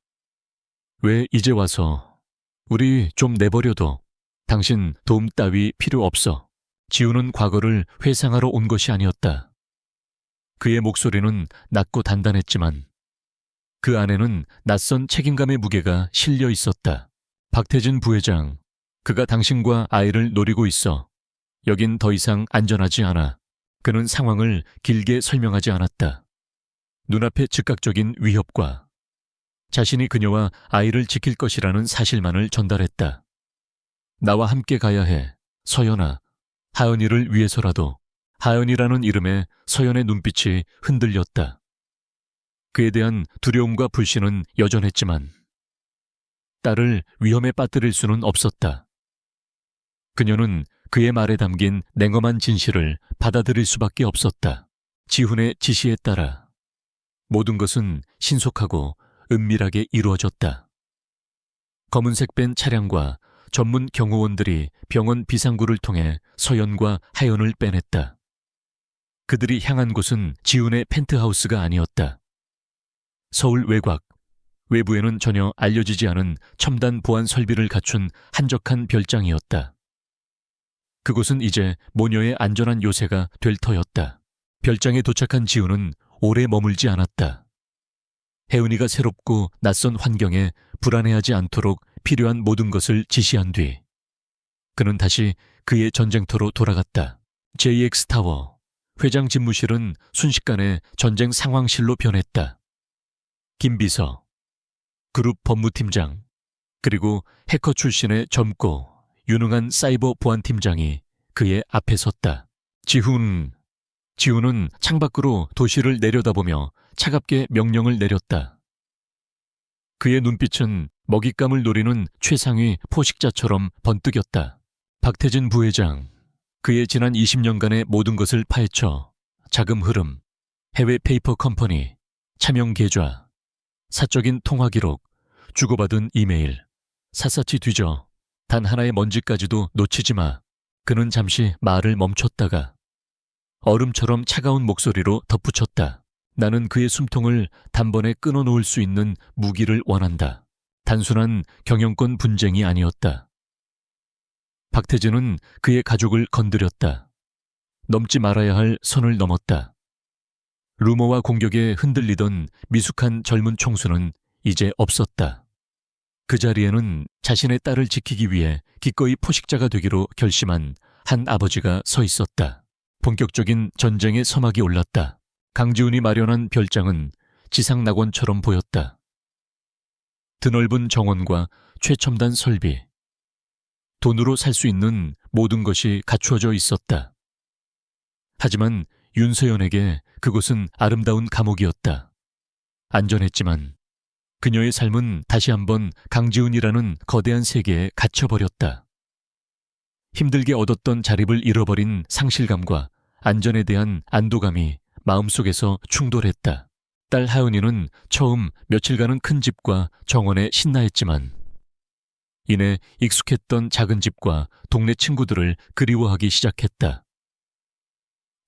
왜 이제 와서? 우리 좀 내버려둬. 당신 도움 따위 필요 없어. 지훈은 과거를 회상하러 온 것이 아니었다. 그의 목소리는 낮고 단단했지만 그 안에는 낯선 책임감의 무게가 실려 있었다. 박태진 부회장, 그가 당신과 아이를 노리고 있어. 여긴 더 이상 안전하지 않아. 그는 상황을 길게 설명하지 않았다. 눈앞의 즉각적인 위협과 자신이 그녀와 아이를 지킬 것이라는 사실만을 전달했다. 나와 함께 가야 해. 서연아. 하은이를 위해서라도. 하은이라는 이름에 서연의 눈빛이 흔들렸다. 그에 대한 두려움과 불신은 여전했지만 딸을 위험에 빠뜨릴 수는 없었다. 그녀는 그의 말에 담긴 냉엄한 진실을 받아들일 수밖에 없었다. 지훈의 지시에 따라 모든 것은 신속하고 은밀하게 이루어졌다. 검은색 밴 차량과 전문 경호원들이 병원 비상구를 통해 서연과 하연을 빼냈다. 그들이 향한 곳은 지훈의 펜트하우스가 아니었다. 서울 외곽, 외부에는 전혀 알려지지 않은 첨단 보안 설비를 갖춘 한적한 별장이었다. 그곳은 이제 모녀의 안전한 요새가 될 터였다. 별장에 도착한 지훈은 오래 머물지 않았다. 혜은이가 새롭고 낯선 환경에 불안해하지 않도록 필요한 모든 것을 지시한 뒤 그는 다시 그의 전쟁터로 돌아갔다. JX타워, 회장 집무실은 순식간에 전쟁 상황실로 변했다. 김비서, 그룹 법무팀장, 그리고 해커 출신의 젊고 유능한 사이버 보안팀장이 그의 앞에 섰다. 지훈은 창밖으로 도시를 내려다보며 차갑게 명령을 내렸다. 그의 눈빛은 먹잇감을 노리는 최상위 포식자처럼 번뜩였다. 박태진 부회장, 그의 지난 20년간의 모든 것을 파헤쳐 자금 흐름, 해외 페이퍼 컴퍼니, 차명 계좌, 사적인 통화 기록, 주고받은 이메일, 샅샅이 뒤져 단 하나의 먼지까지도 놓치지 마. 그는 잠시 말을 멈췄다가 얼음처럼 차가운 목소리로 덧붙였다. 나는 그의 숨통을 단번에 끊어놓을 수 있는 무기를 원한다. 단순한 경영권 분쟁이 아니었다. 박태진은 그의 가족을 건드렸다. 넘지 말아야 할 선을 넘었다. 루머와 공격에 흔들리던 미숙한 젊은 총수는 이제 없었다. 그 자리에는 자신의 딸을 지키기 위해 기꺼이 포식자가 되기로 결심한 한 아버지가 서 있었다. 본격적인 전쟁의 서막이 올랐다. 강지훈이 마련한 별장은 지상낙원처럼 보였다. 드넓은 정원과 최첨단 설비, 돈으로 살 수 있는 모든 것이 갖추어져 있었다. 하지만 윤서연에게 그곳은 아름다운 감옥이었다. 안전했지만 그녀의 삶은 다시 한번 강지훈이라는 거대한 세계에 갇혀버렸다. 힘들게 얻었던 자립을 잃어버린 상실감과 안전에 대한 안도감이 마음속에서 충돌했다. 딸 하은이는 처음 며칠간은 큰 집과 정원에 신나했지만 이내 익숙했던 작은 집과 동네 친구들을 그리워하기 시작했다.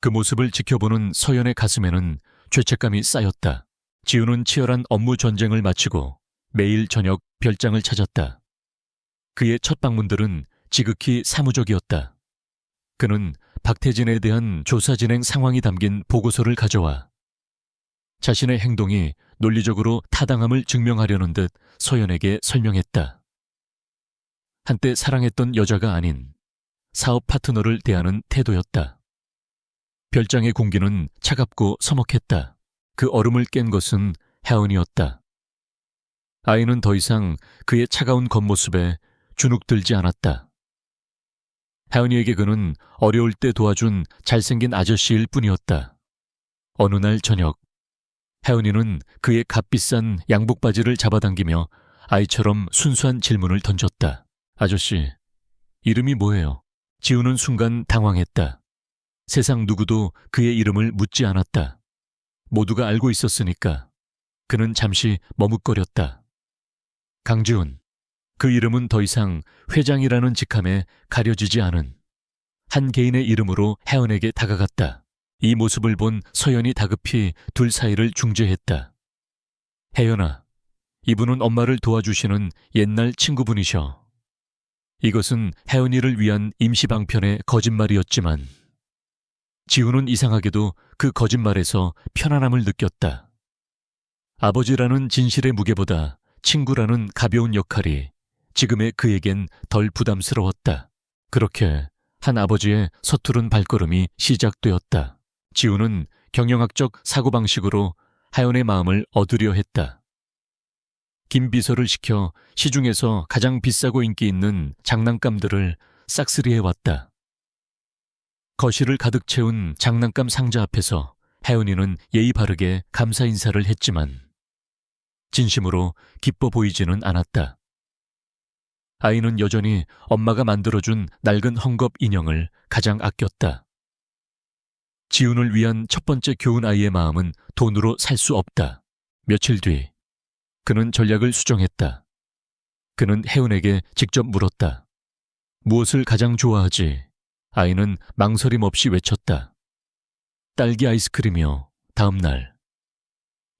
그 모습을 지켜보는 서연의 가슴에는 죄책감이 쌓였다. 지훈은 치열한 업무 전쟁을 마치고 매일 저녁 별장을 찾았다. 그의 첫 방문들은 지극히 사무적이었다. 그는 박태진에 대한 조사 진행 상황이 담긴 보고서를 가져와 자신의 행동이 논리적으로 타당함을 증명하려는 듯 서연에게 설명했다. 한때 사랑했던 여자가 아닌 사업 파트너를 대하는 태도였다. 별장의 공기는 차갑고 서먹했다. 그 얼음을 깬 것은 혜원이었다. 아이는 더 이상 그의 차가운 겉모습에 주눅들지 않았다. 혜원이에게 그는 어려울 때 도와준 잘생긴 아저씨일 뿐이었다. 어느 날 저녁, 혜원이는 그의 값비싼 양복 바지를 잡아당기며 아이처럼 순수한 질문을 던졌다. 아저씨, 이름이 뭐예요? 지우는 순간 당황했다. 세상 누구도 그의 이름을 묻지 않았다. 모두가 알고 있었으니까. 그는 잠시 머뭇거렸다. 강지훈. 그 이름은 더 이상 회장이라는 직함에 가려지지 않은 한 개인의 이름으로 혜원에게 다가갔다. 이 모습을 본 서연이 다급히 둘 사이를 중재했다. 혜연아, 이분은 엄마를 도와주시는 옛날 친구분이셔. 이것은 혜연이를 위한 임시방편의 거짓말이었지만 지우는 이상하게도 그 거짓말에서 편안함을 느꼈다. 아버지라는 진실의 무게보다 친구라는 가벼운 역할이 지금의 그에겐 덜 부담스러웠다. 그렇게 한 아버지의 서투른 발걸음이 시작되었다. 지우는 경영학적 사고방식으로 하연의 마음을 얻으려 했다. 김 비서를 시켜 시중에서 가장 비싸고 인기 있는 장난감들을 싹쓸이해 왔다. 거실을 가득 채운 장난감 상자 앞에서 혜연이는 예의 바르게 감사 인사를 했지만 진심으로 기뻐 보이지는 않았다. 아이는 여전히 엄마가 만들어준 낡은 헝겊 인형을 가장 아꼈다. 지훈을 위한 첫 번째 교훈 아이의 마음은 돈으로 살 수 없다. 며칠 뒤 그는 전략을 수정했다. 그는 혜은에게 직접 물었다. 무엇을 가장 좋아하지? 아이는 망설임 없이 외쳤다. 딸기 아이스크림이요. 다음 날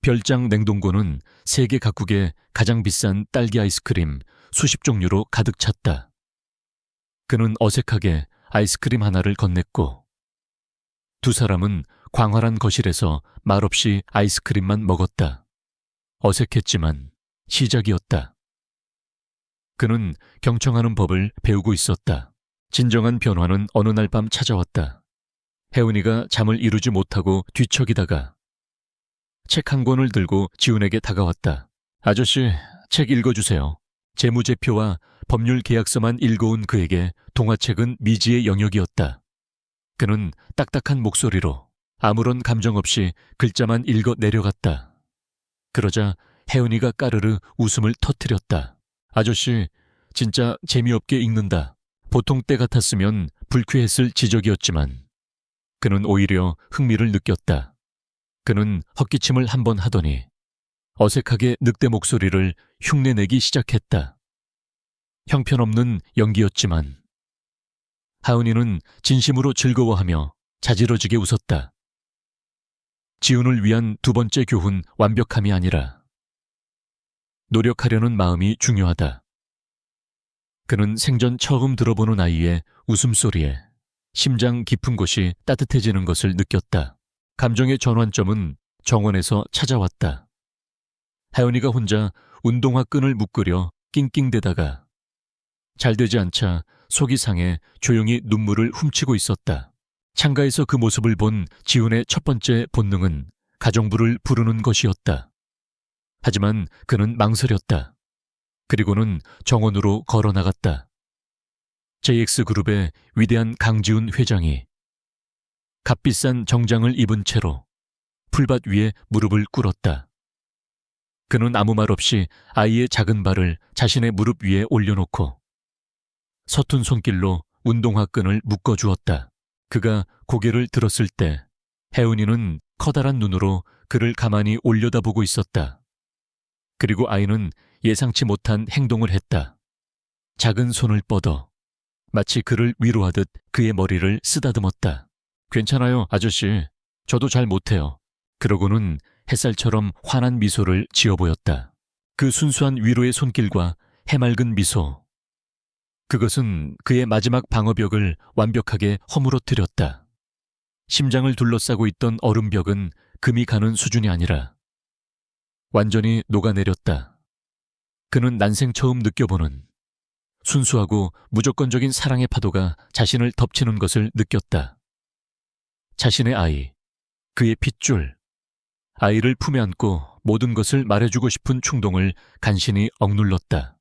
별장 냉동고는 세계 각국의 가장 비싼 딸기 아이스크림 수십 종류로 가득 찼다. 그는 어색하게 아이스크림 하나를 건넸고 두 사람은 광활한 거실에서 말없이 아이스크림만 먹었다. 어색했지만 시작이었다. 그는 경청하는 법을 배우고 있었다. 진정한 변화는 어느 날 밤 찾아왔다. 혜은이가 잠을 이루지 못하고 뒤척이다가 책 한 권을 들고 지훈에게 다가왔다. 아저씨, 책 읽어주세요. 재무제표와 법률 계약서만 읽어온 그에게 동화책은 미지의 영역이었다. 그는 딱딱한 목소리로 아무런 감정 없이 글자만 읽어 내려갔다. 그러자 혜은이가 까르르 웃음을 터뜨렸다. 아저씨, 진짜 재미없게 읽는다. 보통 때 같았으면 불쾌했을 지적이었지만 그는 오히려 흥미를 느꼈다. 그는 헛기침을 한 번 하더니 어색하게 늑대 목소리를 흉내내기 시작했다. 형편없는 연기였지만 하은이는 진심으로 즐거워하며 자지러지게 웃었다. 지훈을 위한 두 번째 교훈 완벽함이 아니라 노력하려는 마음이 중요하다. 그는 생전 처음 들어보는 아이의 웃음소리에 심장 깊은 곳이 따뜻해지는 것을 느꼈다. 감정의 전환점은 정원에서 찾아왔다. 하연이가 혼자 운동화 끈을 묶으려 낑낑대다가 잘 되지 않자 속이 상해 조용히 눈물을 훔치고 있었다. 창가에서 그 모습을 본 지훈의 첫 번째 본능은 가정부를 부르는 것이었다. 하지만 그는 망설였다. 그리고는 정원으로 걸어 나갔다. JX그룹의 위대한 강지훈 회장이 값비싼 정장을 입은 채로 풀밭 위에 무릎을 꿇었다. 그는 아무 말 없이 아이의 작은 발을 자신의 무릎 위에 올려놓고 서툰 손길로 운동화 끈을 묶어주었다. 그가 고개를 들었을 때 혜은이는 커다란 눈으로 그를 가만히 올려다보고 있었다. 그리고 아이는 예상치 못한 행동을 했다. 작은 손을 뻗어 마치 그를 위로하듯 그의 머리를 쓰다듬었다. 괜찮아요, 아저씨. 저도 잘 못해요. 그러고는 햇살처럼 환한 미소를 지어 보였다. 그 순수한 위로의 손길과 해맑은 미소. 그것은 그의 마지막 방어벽을 완벽하게 허물어뜨렸다. 심장을 둘러싸고 있던 얼음벽은 금이 가는 수준이 아니라 완전히 녹아내렸다. 그는 난생 처음 느껴보는 순수하고 무조건적인 사랑의 파도가 자신을 덮치는 것을 느꼈다. 자신의 아이, 그의 핏줄, 아이를 품에 안고 모든 것을 말해주고 싶은 충동을 간신히 억눌렀다.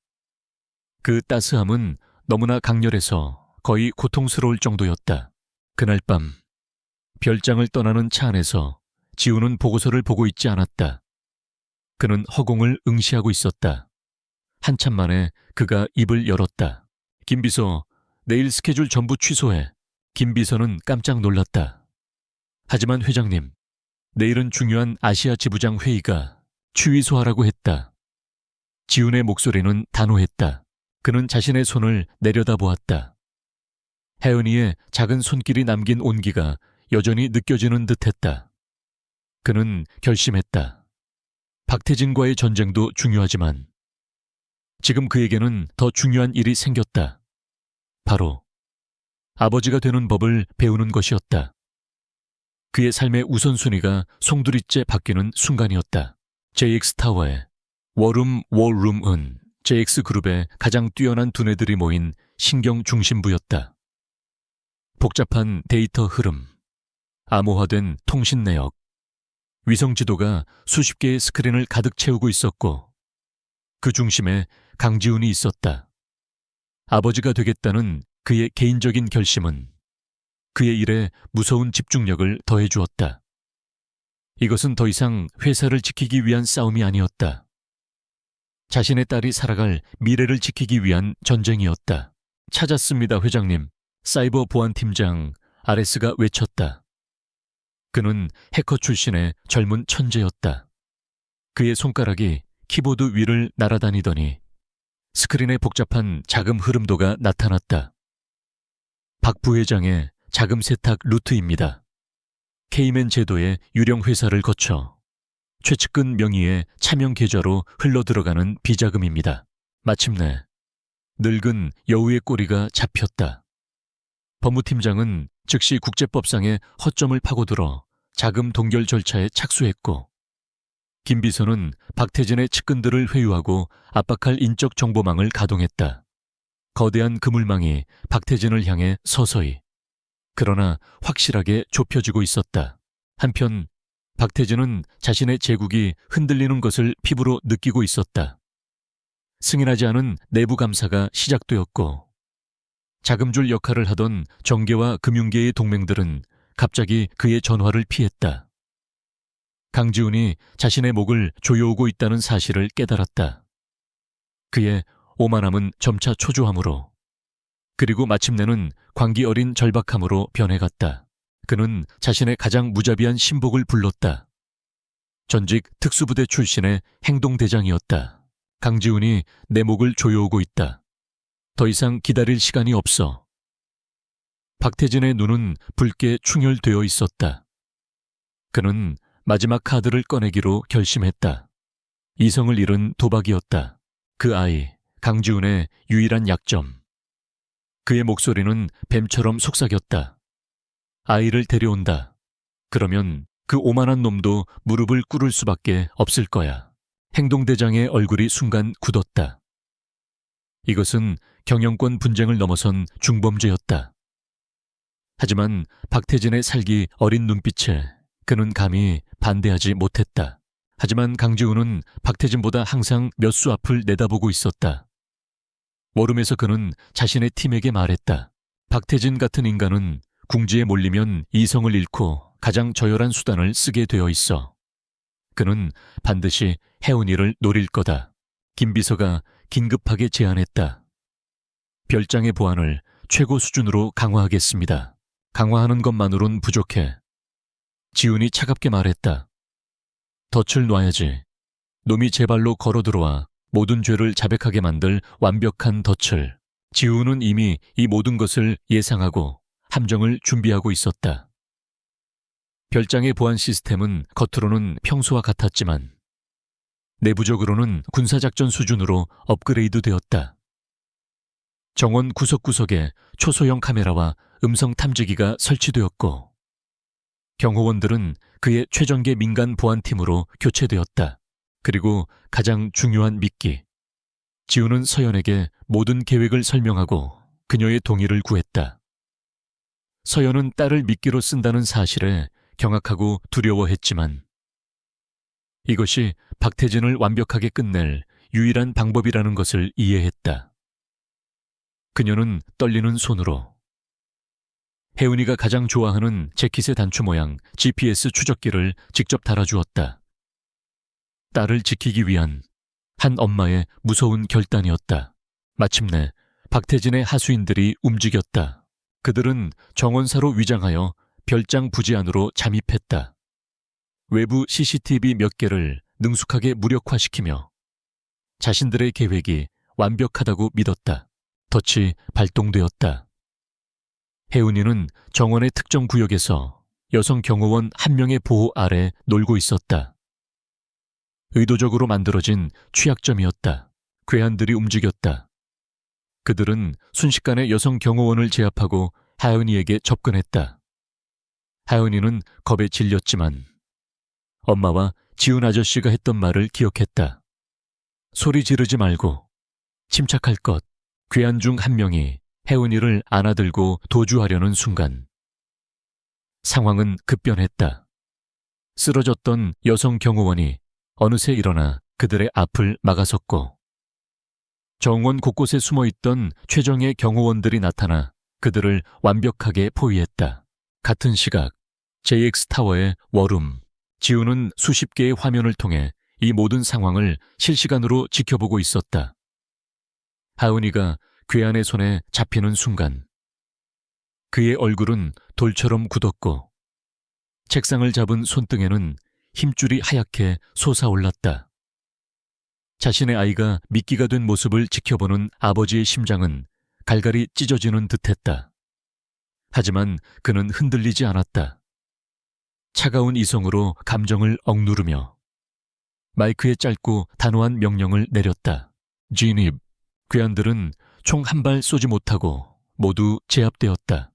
그 따스함은 너무나 강렬해서 거의 고통스러울 정도였다. 그날 밤 별장을 떠나는 차 안에서 지우는 보고서를 보고 있지 않았다. 그는 허공을 응시하고 있었다. 한참 만에 그가 입을 열었다. 김 비서, 내일 스케줄 전부 취소해. 김 비서는 깜짝 놀랐다. 하지만 회장님, 내일은 중요한 아시아 지부장 회의가 취소하라고 했다. 지훈의 목소리는 단호했다. 그는 자신의 손을 내려다보았다. 혜은이의 작은 손길이 남긴 온기가 여전히 느껴지는 듯했다. 그는 결심했다. 박태진과의 전쟁도 중요하지만 지금 그에게는 더 중요한 일이 생겼다. 바로 아버지가 되는 법을 배우는 것이었다. 그의 삶의 우선순위가 송두리째 바뀌는 순간이었다. JX타워의 워룸은 JX그룹의 가장 뛰어난 두뇌들이 모인 신경 중심부였다. 복잡한 데이터 흐름, 암호화된 통신 내역, 위성 지도가 수십 개의 스크린을 가득 채우고 있었고 그 중심에 강지훈이 있었다. 아버지가 되겠다는 그의 개인적인 결심은 그의 일에 무서운 집중력을 더해주었다. 이것은 더 이상 회사를 지키기 위한 싸움이 아니었다. 자신의 딸이 살아갈 미래를 지키기 위한 전쟁이었다. 찾았습니다, 회장님. 사이버 보안팀장 아레스가 외쳤다. 그는 해커 출신의 젊은 천재였다. 그의 손가락이 키보드 위를 날아다니더니 스크린에 복잡한 자금 흐름도가 나타났다. 박 부회장의 자금 세탁 루트입니다. 케이맨 제도의 유령 회사를 거쳐 최측근 명의의 차명 계좌로 흘러들어가는 비자금입니다. 마침내 늙은 여우의 꼬리가 잡혔다. 법무팀장은 즉시 국제법상의 허점을 파고들어 자금 동결 절차에 착수했고 김 비서는 박태진의 측근들을 회유하고 압박할 인적 정보망을 가동했다. 거대한 그물망이 박태진을 향해 서서히 그러나 확실하게 좁혀지고 있었다. 한편 박태진은 자신의 제국이 흔들리는 것을 피부로 느끼고 있었다. 승인하지 않은 내부 감사가 시작되었고 자금줄 역할을 하던 정계와 금융계의 동맹들은 갑자기 그의 전화를 피했다. 강지훈이 자신의 목을 조여오고 있다는 사실을 깨달았다. 그의 오만함은 점차 초조함으로 그리고 마침내는 광기 어린 절박함으로 변해갔다. 그는 자신의 가장 무자비한 신복을 불렀다. 전직 특수부대 출신의 행동대장이었다. 강지훈이 내 목을 조여오고 있다. 더 이상 기다릴 시간이 없어. 박태진의 눈은 붉게 충혈되어 있었다. 그는 마지막 카드를 꺼내기로 결심했다. 이성을 잃은 도박이었다. 그 아이, 강지훈의 유일한 약점. 그의 목소리는 뱀처럼 속삭였다. 아이를 데려온다. 그러면 그 오만한 놈도 무릎을 꿇을 수밖에 없을 거야. 행동대장의 얼굴이 순간 굳었다. 이것은 경영권 분쟁을 넘어선 중범죄였다. 하지만 박태진의 살기 어린 눈빛에 그는 감히 반대하지 못했다. 하지만 강지훈은 박태진보다 항상 몇 수 앞을 내다보고 있었다. 워룸에서 그는 자신의 팀에게 말했다. 박태진 같은 인간은 궁지에 몰리면 이성을 잃고 가장 저열한 수단을 쓰게 되어 있어. 그는 반드시 혜은이를 노릴 거다. 김 비서가 긴급하게 제안했다. 별장의 보안을 최고 수준으로 강화하겠습니다. 강화하는 것만으론 부족해. 지훈이 차갑게 말했다. 덫을 놔야지. 놈이 제 발로 걸어 들어와 모든 죄를 자백하게 만들 완벽한 덫을. 지훈은 이미 이 모든 것을 예상하고 함정을 준비하고 있었다. 별장의 보안 시스템은 겉으로는 평소와 같았지만 내부적으로는 군사작전 수준으로 업그레이드 되었다. 정원 구석구석에 초소형 카메라와 음성 탐지기가 설치되었고 경호원들은 그의 최정계 민간 보안팀으로 교체되었다. 그리고 가장 중요한 미끼. 지우는 서연에게 모든 계획을 설명하고 그녀의 동의를 구했다. 서연은 딸을 미끼로 쓴다는 사실에 경악하고 두려워했지만 이것이 박태진을 완벽하게 끝낼 유일한 방법이라는 것을 이해했다. 그녀는 떨리는 손으로 혜은이가 가장 좋아하는 재킷의 단추 모양 GPS 추적기를 직접 달아주었다. 딸을 지키기 위한 한 엄마의 무서운 결단이었다. 마침내 박태진의 하수인들이 움직였다. 그들은 정원사로 위장하여 별장 부지 안으로 잠입했다. 외부 CCTV 몇 개를 능숙하게 무력화시키며 자신들의 계획이 완벽하다고 믿었다. 덫이 발동되었다. 혜은이는 정원의 특정 구역에서 여성 경호원 한 명의 보호 아래 놀고 있었다. 의도적으로 만들어진 취약점이었다. 괴한들이 움직였다. 그들은 순식간에 여성 경호원을 제압하고 하은이에게 접근했다. 하은이는 겁에 질렸지만 엄마와 지훈 아저씨가 했던 말을 기억했다. 소리 지르지 말고 침착할 것. 괴한 중 한 명이 혜은이를 안아들고 도주하려는 순간 상황은 급변했다. 쓰러졌던 여성 경호원이 어느새 일어나 그들의 앞을 막아섰고 정원 곳곳에 숨어있던 최정예 경호원들이 나타나 그들을 완벽하게 포위했다. 같은 시각 JX타워의 워룸, 지우는 수십 개의 화면을 통해 이 모든 상황을 실시간으로 지켜보고 있었다. 하은이가 괴한의 손에 잡히는 순간 그의 얼굴은 돌처럼 굳었고 책상을 잡은 손등에는 힘줄이 하얗게 솟아올랐다. 자신의 아이가 미끼가 된 모습을 지켜보는 아버지의 심장은 갈갈이 찢어지는 듯했다. 하지만 그는 흔들리지 않았다. 차가운 이성으로 감정을 억누르며 마이크에 짧고 단호한 명령을 내렸다. 진입. 괴한들은 총 한 발 쏘지 못하고 모두 제압되었다.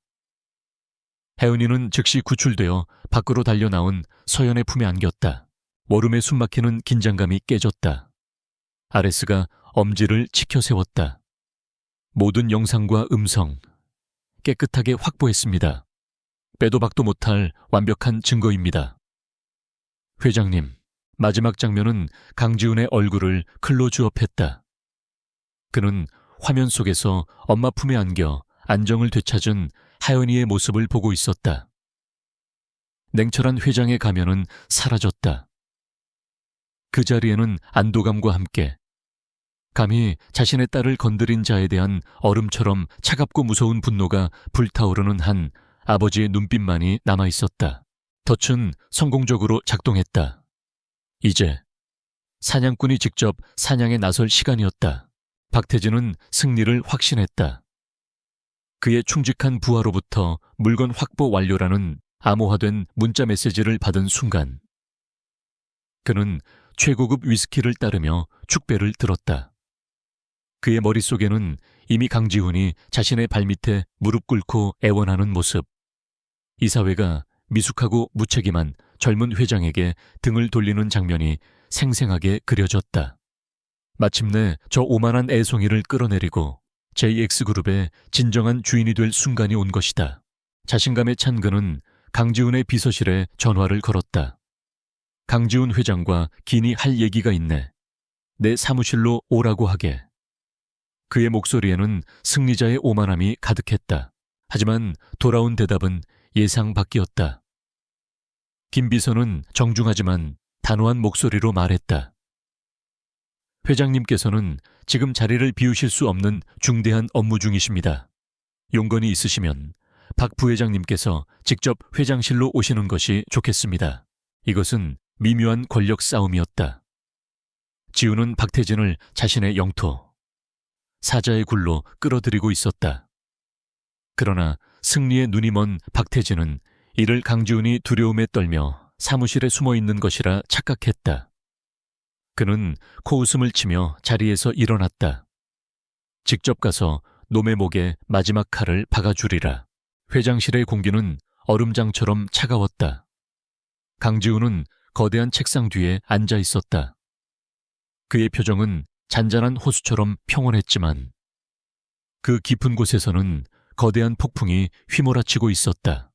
혜은이는 즉시 구출되어 밖으로 달려나온 서연의 품에 안겼다. 워룸에 숨막히는 긴장감이 깨졌다. 아레스가 엄지를 치켜 세웠다. 모든 영상과 음성 깨끗하게 확보했습니다. 빼도 박도 못할 완벽한 증거입니다. 회장님, 마지막 장면은 강지훈의 얼굴을 클로즈업했다. 그는 화면 속에서 엄마 품에 안겨 안정을 되찾은 하연이의 모습을 보고 있었다. 냉철한 회장의 가면은 사라졌다. 그 자리에는 안도감과 함께 감히 자신의 딸을 건드린 자에 대한 얼음처럼 차갑고 무서운 분노가 불타오르는 한 아버지의 눈빛만이 남아있었다. 덫은 성공적으로 작동했다. 이제 사냥꾼이 직접 사냥에 나설 시간이었다. 박태진은 승리를 확신했다. 그의 충직한 부하로부터 물건 확보 완료라는 암호화된 문자 메시지를 받은 순간 그는 최고급 위스키를 따르며 축배를 들었다. 그의 머릿속에는 이미 강지훈이 자신의 발밑에 무릎 꿇고 애원하는 모습, 이사회가 미숙하고 무책임한 젊은 회장에게 등을 돌리는 장면이 생생하게 그려졌다. 마침내 저 오만한 애송이를 끌어내리고 JX그룹의 진정한 주인이 될 순간이 온 것이다. 자신감에 찬 그는 강지훈의 비서실에 전화를 걸었다. 강지훈 회장과 긴히 할 얘기가 있네. 내 사무실로 오라고 하게. 그의 목소리에는 승리자의 오만함이 가득했다. 하지만 돌아온 대답은 예상 밖이었다. 김 비서는 정중하지만 단호한 목소리로 말했다. 회장님께서는 지금 자리를 비우실 수 없는 중대한 업무 중이십니다. 용건이 있으시면 박 부회장님께서 직접 회장실로 오시는 것이 좋겠습니다. 이것은 미묘한 권력 싸움이었다. 지우는 박태진을 자신의 영토, 사자의 굴로 끌어들이고 있었다. 그러나 승리에 눈이 먼 박태진은 이를 강지훈이 두려움에 떨며 사무실에 숨어 있는 것이라 착각했다. 그는 코웃음을 치며 자리에서 일어났다. 직접 가서 놈의 목에 마지막 칼을 박아주리라. 회장실의 공기는 얼음장처럼 차가웠다. 강지훈은 거대한 책상 뒤에 앉아 있었다. 그의 표정은 잔잔한 호수처럼 평온했지만 그 깊은 곳에서는 거대한 폭풍이 휘몰아치고 있었다.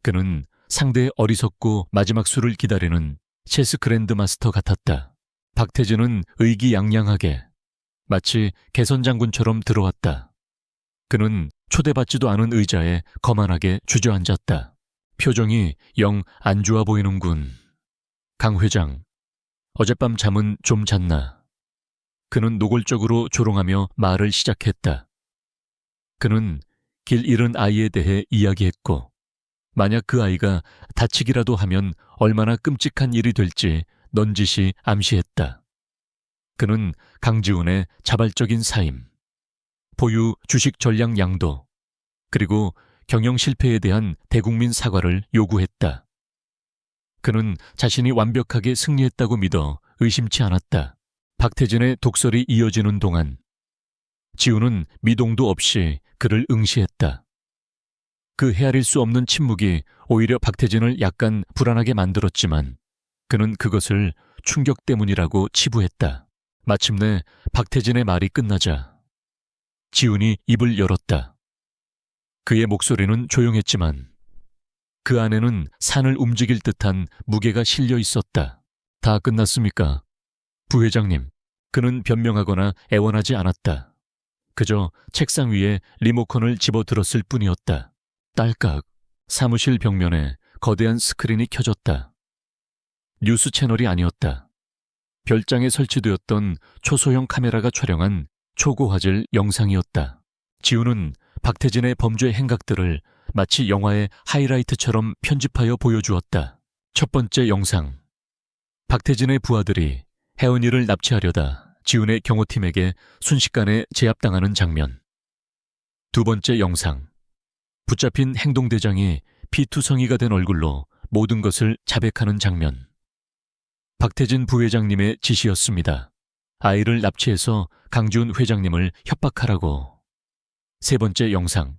그는 상대의 어리석고 마지막 수를 기다리는 체스 그랜드마스터 같았다. 박태진은 의기양양하게 마치 개선장군처럼 들어왔다. 그는 초대받지도 않은 의자에 거만하게 주저앉았다. 표정이 영 안 좋아 보이는군. 강 회장, 어젯밤 잠은 좀 잤나? 그는 노골적으로 조롱하며 말을 시작했다. 그는 길 잃은 아이에 대해 이야기했고 만약 그 아이가 다치기라도 하면 얼마나 끔찍한 일이 될지 넌지시 암시했다. 그는 강지훈의 자발적인 사임, 보유 주식 전량 양도, 그리고 경영 실패에 대한 대국민 사과를 요구했다. 그는 자신이 완벽하게 승리했다고 믿어 의심치 않았다. 박태진의 독설이 이어지는 동안 지훈은 미동도 없이 그를 응시했다. 그 헤아릴 수 없는 침묵이 오히려 박태진을 약간 불안하게 만들었지만 그는 그것을 충격 때문이라고 치부했다. 마침내 박태진의 말이 끝나자 지훈이 입을 열었다. 그의 목소리는 조용했지만 그 안에는 산을 움직일 듯한 무게가 실려 있었다. 다 끝났습니까? 부회장님. 그는 변명하거나 애원하지 않았다. 그저 책상 위에 리모컨을 집어들었을 뿐이었다. 딸깍. 사무실 벽면에 거대한 스크린이 켜졌다. 뉴스 채널이 아니었다. 별장에 설치되었던 초소형 카메라가 촬영한 초고화질 영상이었다. 지훈은 박태진의 범죄 행각들을 마치 영화의 하이라이트처럼 편집하여 보여주었다. 첫 번째 영상. 박태진의 부하들이 혜은이를 납치하려다 지훈의 경호팀에게 순식간에 제압당하는 장면. 두 번째 영상. 붙잡힌 행동대장이 피투성이가 된 얼굴로 모든 것을 자백하는 장면. 박태진 부회장님의 지시였습니다. 아이를 납치해서 강지훈 회장님을 협박하라고. 세 번째 영상.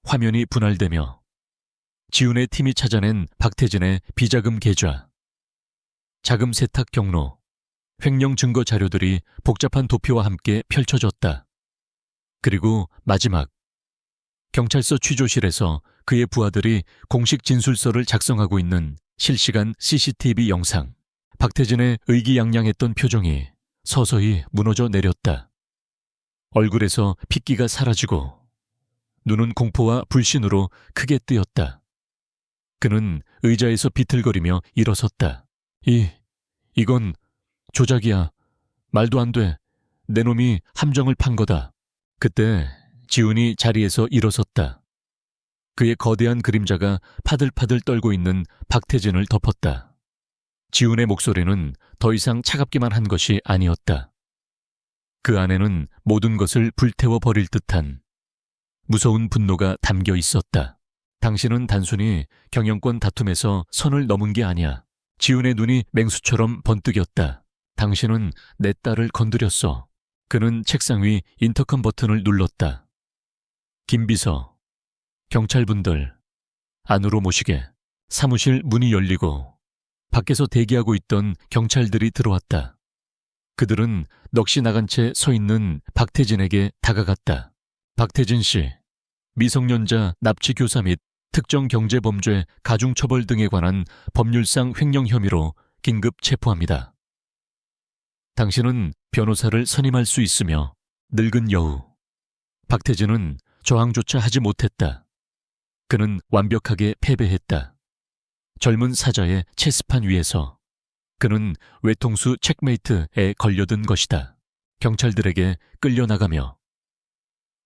화면이 분할되며 지훈의 팀이 찾아낸 박태진의 비자금 계좌, 자금 세탁 경로, 횡령 증거 자료들이 복잡한 도표와 함께 펼쳐졌다. 그리고 마지막. 경찰서 취조실에서 그의 부하들이 공식 진술서를 작성하고 있는 실시간 CCTV 영상. 박태진의 의기양양했던 표정이 서서히 무너져 내렸다. 얼굴에서 핏기가 사라지고 눈은 공포와 불신으로 크게 뜨였다. 그는 의자에서 비틀거리며 일어섰다. 이건 조작이야. 말도 안 돼. 내 놈이 함정을 판 거다. 그때 지훈이 자리에서 일어섰다. 그의 거대한 그림자가 파들파들 떨고 있는 박태진을 덮었다. 지훈의 목소리는 더 이상 차갑기만 한 것이 아니었다. 그 안에는 모든 것을 불태워 버릴 듯한 무서운 분노가 담겨 있었다. 당신은 단순히 경영권 다툼에서 선을 넘은 게 아니야. 지훈의 눈이 맹수처럼 번뜩였다. 당신은 내 딸을 건드렸어. 그는 책상 위 인터컴 버튼을 눌렀다. 김비서, 경찰분들, 안으로 모시게. 사무실 문이 열리고 밖에서 대기하고 있던 경찰들이 들어왔다. 그들은 넋이 나간 채 서 있는 박태진에게 다가갔다. 박태진 씨, 미성년자 납치 교사 및 특정 경제범죄 가중처벌 등에 관한 법률상 횡령 혐의로 긴급 체포합니다. 당신은 변호사를 선임할 수 있으며 늙은 여우. 박태진은 저항조차 하지 못했다. 그는 완벽하게 패배했다. 젊은 사자의 체스판 위에서 그는 외통수 체크메이트에 걸려든 것이다. 경찰들에게 끌려나가며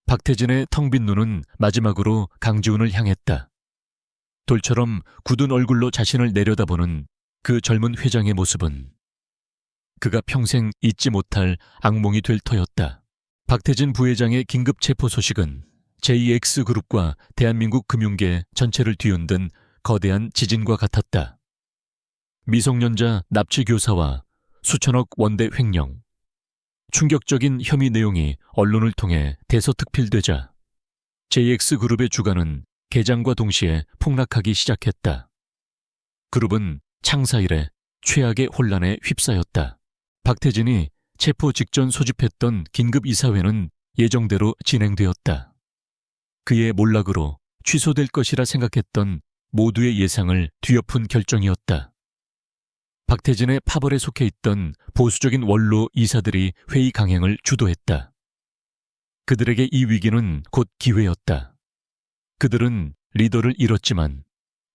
박태진의 텅 빈 눈은 마지막으로 강지훈을 향했다. 돌처럼 굳은 얼굴로 자신을 내려다보는 그 젊은 회장의 모습은 그가 평생 잊지 못할 악몽이 될 터였다. 박태진 부회장의 긴급 체포 소식은 JX그룹과 대한민국 금융계 전체를 뒤흔든 거대한 지진과 같았다. 미성년자 납치 교사와 수천억 원대 횡령. 충격적인 혐의 내용이 언론을 통해 대서특필되자 JX그룹의 주가는 개장과 동시에 폭락하기 시작했다. 그룹은 창사 이래 최악의 혼란에 휩싸였다. 박태진이 체포 직전 소집했던 긴급 이사회는 예정대로 진행되었다. 그의 몰락으로 취소될 것이라 생각했던 모두의 예상을 뒤엎은 결정이었다. 박태진의 파벌에 속해 있던 보수적인 원로 이사들이 회의 강행을 주도했다. 그들에게 이 위기는 곧 기회였다. 그들은 리더를 잃었지만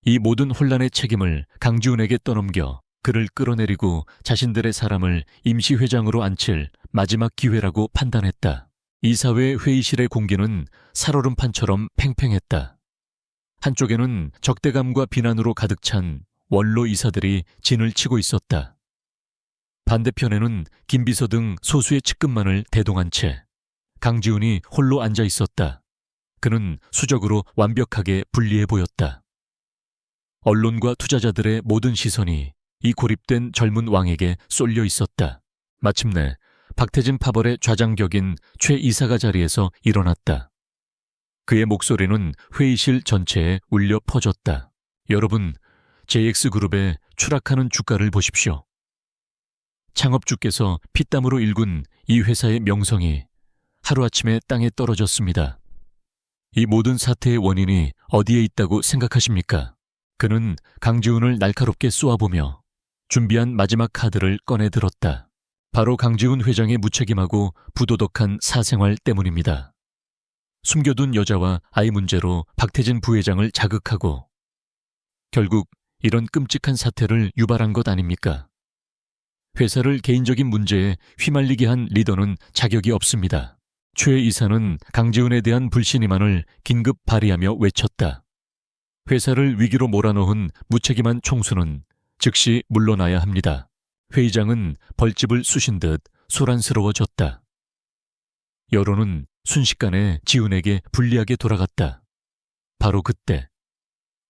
이 모든 혼란의 책임을 강지훈에게 떠넘겨 그를 끌어내리고 자신들의 사람을 임시회장으로 앉힐 마지막 기회라고 판단했다. 이사회 회의실의 공기는 살얼음판처럼 팽팽했다. 한쪽에는 적대감과 비난으로 가득 찬 원로 이사들이 진을 치고 있었다. 반대편에는 김비서 등 소수의 측근만을 대동한 채 강지훈이 홀로 앉아 있었다. 그는 수적으로 완벽하게 불리해 보였다. 언론과 투자자들의 모든 시선이 이 고립된 젊은 왕에게 쏠려 있었다. 마침내 박태진 파벌의 좌장격인 최 이사가 자리에서 일어났다. 그의 목소리는 회의실 전체에 울려 퍼졌다. 여러분, JX그룹의 추락하는 주가를 보십시오. 창업주께서 피땀으로 일군 이 회사의 명성이 하루아침에 땅에 떨어졌습니다. 이 모든 사태의 원인이 어디에 있다고 생각하십니까? 그는 강지훈을 날카롭게 쏘아보며 준비한 마지막 카드를 꺼내 들었다. 바로 강지훈 회장의 무책임하고 부도덕한 사생활 때문입니다. 숨겨둔 여자와 아이 문제로 박태진 부회장을 자극하고 결국 이런 끔찍한 사태를 유발한 것 아닙니까? 회사를 개인적인 문제에 휘말리게 한 리더는 자격이 없습니다. 최 이사는 강지훈에 대한 불신임안을 긴급 발의하며 외쳤다. 회사를 위기로 몰아넣은 무책임한 총수는 즉시 물러나야 합니다. 회의장은 벌집을 쑤신 듯 소란스러워졌다. 여론은 순식간에 지훈에게 불리하게 돌아갔다. 바로 그때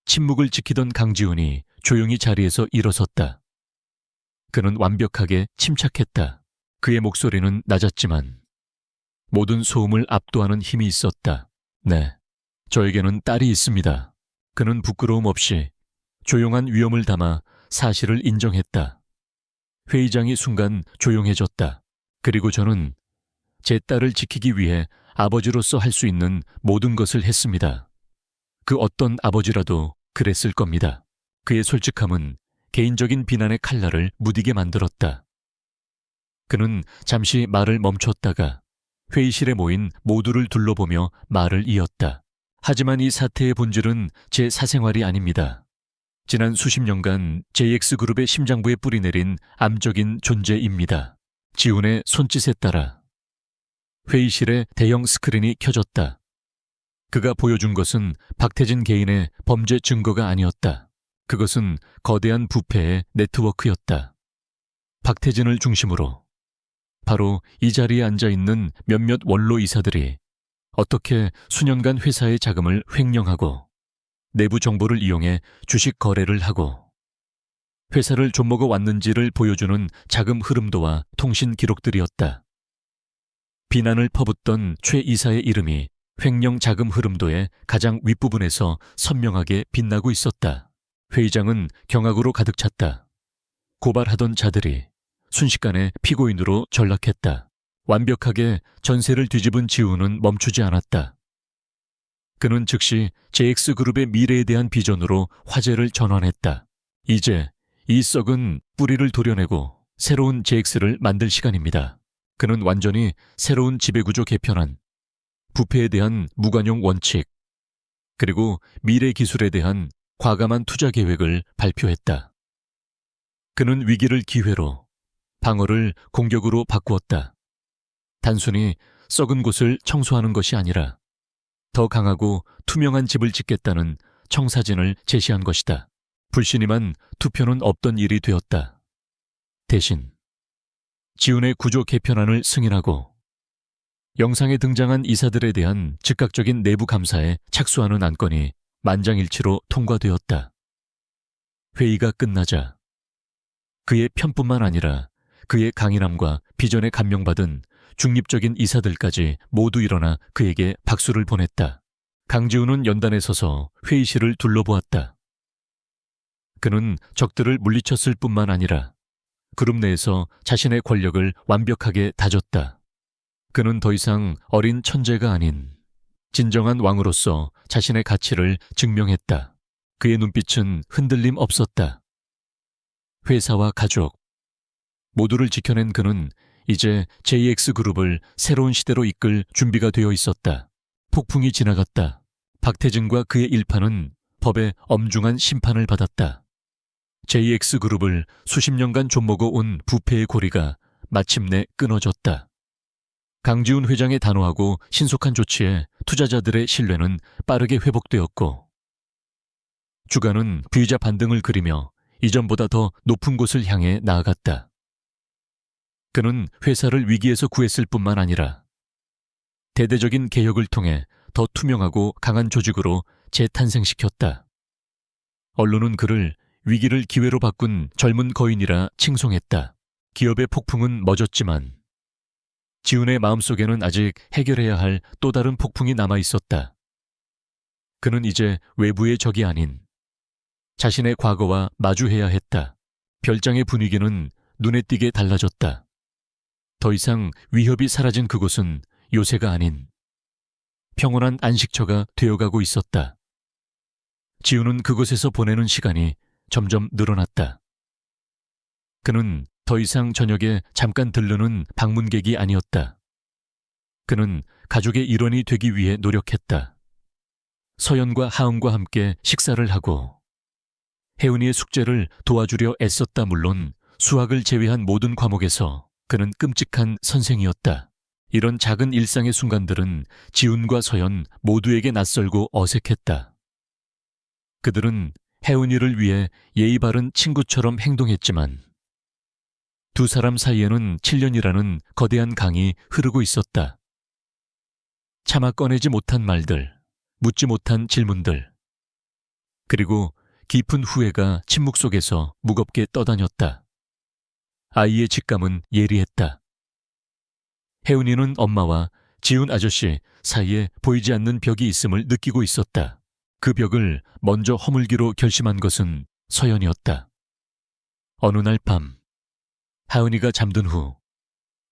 침묵을 지키던 강지훈이 조용히 자리에서 일어섰다. 그는 완벽하게 침착했다. 그의 목소리는 낮았지만 모든 소음을 압도하는 힘이 있었다. 네, 저에게는 딸이 있습니다. 그는 부끄러움 없이 조용한 위엄을 담아 사실을 인정했다. 회의장이 순간 조용해졌다. 그리고 저는 제 딸을 지키기 위해 아버지로서 할 수 있는 모든 것을 했습니다. 그 어떤 아버지라도 그랬을 겁니다. 그의 솔직함은 개인적인 비난의 칼날을 무디게 만들었다. 그는 잠시 말을 멈췄다가 회의실에 모인 모두를 둘러보며 말을 이었다. 하지만 이 사태의 본질은 제 사생활이 아닙니다. 지난 수십 년간 JX그룹의 심장부에 뿌리내린 암적인 존재입니다. 지훈의 손짓에 따라 회의실에 대형 스크린이 켜졌다. 그가 보여준 것은 박태진 개인의 범죄 증거가 아니었다. 그것은 거대한 부패의 네트워크였다. 박태진을 중심으로 바로 이 자리에 앉아있는 몇몇 원로 이사들이 어떻게 수년간 회사의 자금을 횡령하고 내부 정보를 이용해 주식 거래를 하고 회사를 좀먹어 왔는지를 보여주는 자금 흐름도와 통신 기록들이었다. 비난을 퍼붓던 최 이사의 이름이 횡령 자금 흐름도의 가장 윗부분에서 선명하게 빛나고 있었다. 회의장은 경악으로 가득 찼다. 고발하던 자들이 순식간에 피고인으로 전락했다. 완벽하게 전세를 뒤집은 지훈은 멈추지 않았다. 그는 즉시 JX그룹의 미래에 대한 비전으로 화제를 전환했다. 이제 이 썩은 뿌리를 도려내고 새로운 JX를 만들 시간입니다. 그는 완전히 새로운 지배구조 개편안, 부패에 대한 무관용 원칙, 그리고 미래 기술에 대한 과감한 투자 계획을 발표했다. 그는 위기를 기회로, 방어를 공격으로 바꾸었다. 단순히 썩은 곳을 청소하는 것이 아니라 더 강하고 투명한 집을 짓겠다는 청사진을 제시한 것이다. 불신임한 투표는 없던 일이 되었다. 대신 지훈의 구조 개편안을 승인하고 영상에 등장한 이사들에 대한 즉각적인 내부 감사에 착수하는 안건이 만장일치로 통과되었다. 회의가 끝나자 그의 편뿐만 아니라 그의 강인함과 비전에 감명받은 중립적인 이사들까지 모두 일어나 그에게 박수를 보냈다. 강지훈은 연단에 서서 회의실을 둘러보았다. 그는 적들을 물리쳤을 뿐만 아니라 그룹 내에서 자신의 권력을 완벽하게 다졌다. 그는 더 이상 어린 천재가 아닌 진정한 왕으로서 자신의 가치를 증명했다. 그의 눈빛은 흔들림 없었다. 회사와 가족, 모두를 지켜낸 그는 이제 JX그룹을 새로운 시대로 이끌 준비가 되어 있었다. 폭풍이 지나갔다. 박태진과 그의 일파는 법의 엄중한 심판을 받았다. JX그룹을 수십 년간 좀먹어 온 부패의 고리가 마침내 끊어졌다. 강지훈 회장의 단호하고 신속한 조치에 투자자들의 신뢰는 빠르게 회복되었고 주가는 V자 반등을 그리며 이전보다 더 높은 곳을 향해 나아갔다. 그는 회사를 위기에서 구했을 뿐만 아니라 대대적인 개혁을 통해 더 투명하고 강한 조직으로 재탄생시켰다. 언론은 그를 위기를 기회로 바꾼 젊은 거인이라 칭송했다. 기업의 폭풍은 멎었지만 지훈의 마음속에는 아직 해결해야 할 또 다른 폭풍이 남아 있었다. 그는 이제 외부의 적이 아닌 자신의 과거와 마주해야 했다. 별장의 분위기는 눈에 띄게 달라졌다. 더 이상 위협이 사라진 그곳은 요새가 아닌 평온한 안식처가 되어가고 있었다. 지훈은 그곳에서 보내는 시간이 점점 늘어났다. 그는 더 이상 저녁에 잠깐 들르는 방문객이 아니었다. 그는 가족의 일원이 되기 위해 노력했다. 서연과 하은과 함께 식사를 하고 혜은이의 숙제를 도와주려 애썼다. 물론 수학을 제외한 모든 과목에서 그는 끔찍한 선생이었다. 이런 작은 일상의 순간들은 지훈과 서연 모두에게 낯설고 어색했다. 그들은 혜은이를 위해 예의 바른 친구처럼 행동했지만 두 사람 사이에는 7년이라는 거대한 강이 흐르고 있었다. 차마 꺼내지 못한 말들, 묻지 못한 질문들, 그리고 깊은 후회가 침묵 속에서 무겁게 떠다녔다. 아이의 직감은 예리했다. 혜은이는 엄마와 지훈 아저씨 사이에 보이지 않는 벽이 있음을 느끼고 있었다. 그 벽을 먼저 허물기로 결심한 것은 서연이었다. 어느 날 밤, 하은이가 잠든 후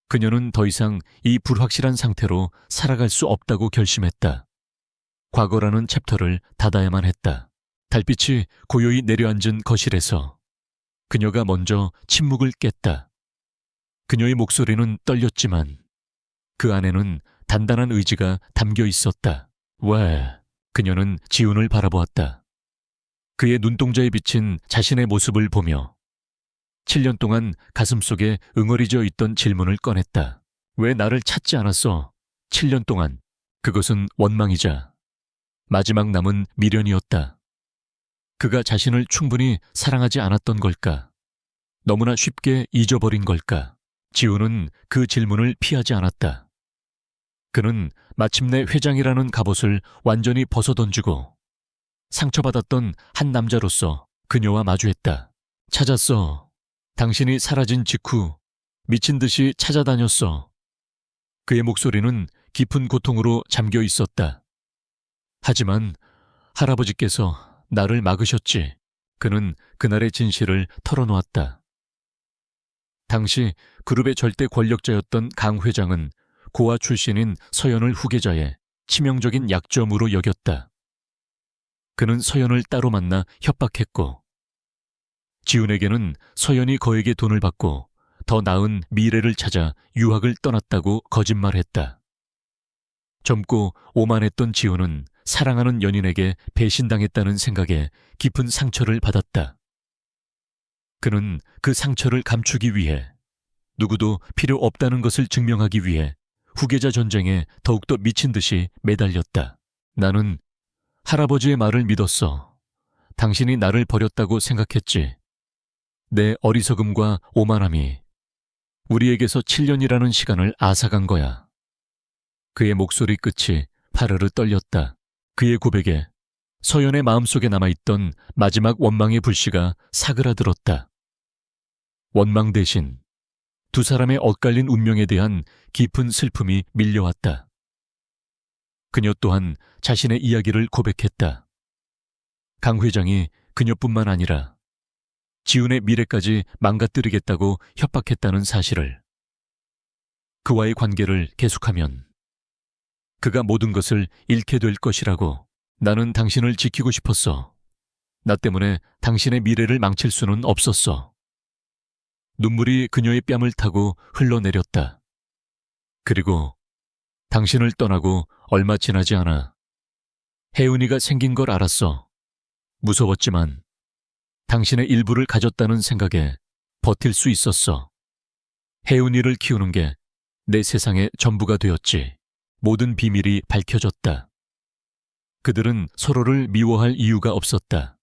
그녀는 더 이상 이 불확실한 상태로 살아갈 수 없다고 결심했다. 과거라는 챕터를 닫아야만 했다. 달빛이 고요히 내려앉은 거실에서 그녀가 먼저 침묵을 깼다. 그녀의 목소리는 떨렸지만 그 안에는 단단한 의지가 담겨 있었다. 왜? 그녀는 지훈을 바라보았다. 그의 눈동자에 비친 자신의 모습을 보며 7년 동안 가슴속에 응어리져 있던 질문을 꺼냈다. 왜 나를 찾지 않았어? 7년 동안. 그것은 원망이자 마지막 남은 미련이었다. 그가 자신을 충분히 사랑하지 않았던 걸까? 너무나 쉽게 잊어버린 걸까? 지훈은 그 질문을 피하지 않았다. 그는 마침내 회장이라는 갑옷을 완전히 벗어던지고 상처받았던 한 남자로서 그녀와 마주했다. 찾았어. 당신이 사라진 직후 미친 듯이 찾아다녔어. 그의 목소리는 깊은 고통으로 잠겨 있었다. 하지만 할아버지께서 나를 막으셨지. 그는 그날의 진실을 털어놓았다. 당시 그룹의 절대 권력자였던 강 회장은 고아 출신인 서연을 후계자의 치명적인 약점으로 여겼다. 그는 서연을 따로 만나 협박했고 지훈에게는 서연이 거액의 돈을 받고 더 나은 미래를 찾아 유학을 떠났다고 거짓말했다. 젊고 오만했던 지훈은 사랑하는 연인에게 배신당했다는 생각에 깊은 상처를 받았다. 그는 그 상처를 감추기 위해 누구도 필요 없다는 것을 증명하기 위해 후계자 전쟁에 더욱더 미친 듯이 매달렸다. 나는 할아버지의 말을 믿었어. 당신이 나를 버렸다고 생각했지. 내 어리석음과 오만함이 우리에게서 7년이라는 시간을 앗아간 거야. 그의 목소리 끝이 파르르 떨렸다. 그의 고백에 서연의 마음속에 남아있던 마지막 원망의 불씨가 사그라들었다. 원망 대신 두 사람의 엇갈린 운명에 대한 깊은 슬픔이 밀려왔다. 그녀 또한 자신의 이야기를 고백했다. 강 회장이 그녀뿐만 아니라 지훈의 미래까지 망가뜨리겠다고 협박했다는 사실을. 그와의 관계를 계속하면 그가 모든 것을 잃게 될 것이라고. 나는 당신을 지키고 싶었어. 나 때문에 당신의 미래를 망칠 수는 없었어. 눈물이 그녀의 뺨을 타고 흘러내렸다. 그리고 당신을 떠나고 얼마 지나지 않아 혜은이가 생긴 걸 알았어. 무서웠지만 당신의 일부를 가졌다는 생각에 버틸 수 있었어. 혜은이를 키우는 게 내 세상의 전부가 되었지. 모든 비밀이 밝혀졌다. 그들은 서로를 미워할 이유가 없었다.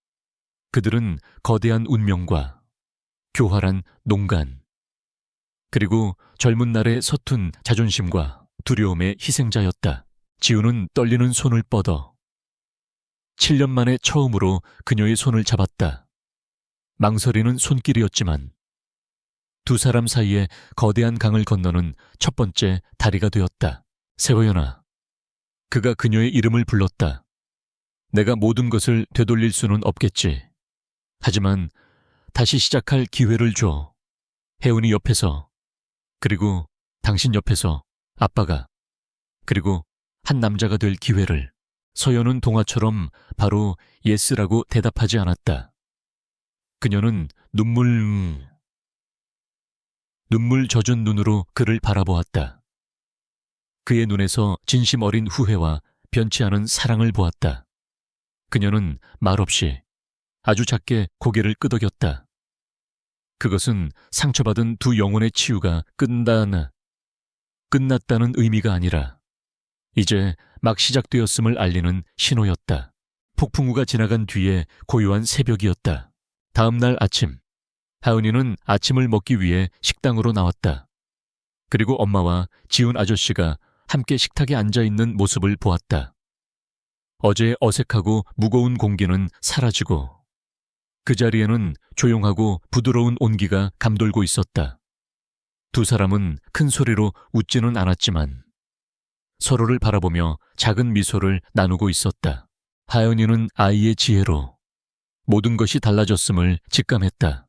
그들은 거대한 운명과 교활한 농간, 그리고 젊은 날의 서툰 자존심과 두려움의 희생자였다. 지우는 떨리는 손을 뻗어 7년 만에 처음으로 그녀의 손을 잡았다. 망설이는 손길이었지만 두 사람 사이에 거대한 강을 건너는 첫 번째 다리가 되었다. 세호연아. 그가 그녀의 이름을 불렀다. 내가 모든 것을 되돌릴 수는 없겠지. 하지만 다시 시작할 기회를 줘. 혜은이 옆에서, 그리고 당신 옆에서, 아빠가, 그리고 한 남자가 될 기회를. 서연은 동화처럼 바로 예스라고 대답하지 않았다. 그녀는 눈물 젖은 눈으로 그를 바라보았다. 그의 눈에서 진심 어린 후회와 변치 않은 사랑을 보았다. 그녀는 말없이 아주 작게 고개를 끄덕였다. 그것은 상처받은 두 영혼의 치유가 끝났다는 의미가 아니라 이제 막 시작되었음을 알리는 신호였다. 폭풍우가 지나간 뒤에 고요한 새벽이었다. 다음 날 아침, 하은이는 아침을 먹기 위해 식당으로 나왔다. 그리고 엄마와 지훈 아저씨가 함께 식탁에 앉아있는 모습을 보았다. 어제의 어색하고 무거운 공기는 사라지고 그 자리에는 조용하고 부드러운 온기가 감돌고 있었다. 두 사람은 큰 소리로 웃지는 않았지만 서로를 바라보며 작은 미소를 나누고 있었다. 하연이는 아이의 지혜로 모든 것이 달라졌음을 직감했다.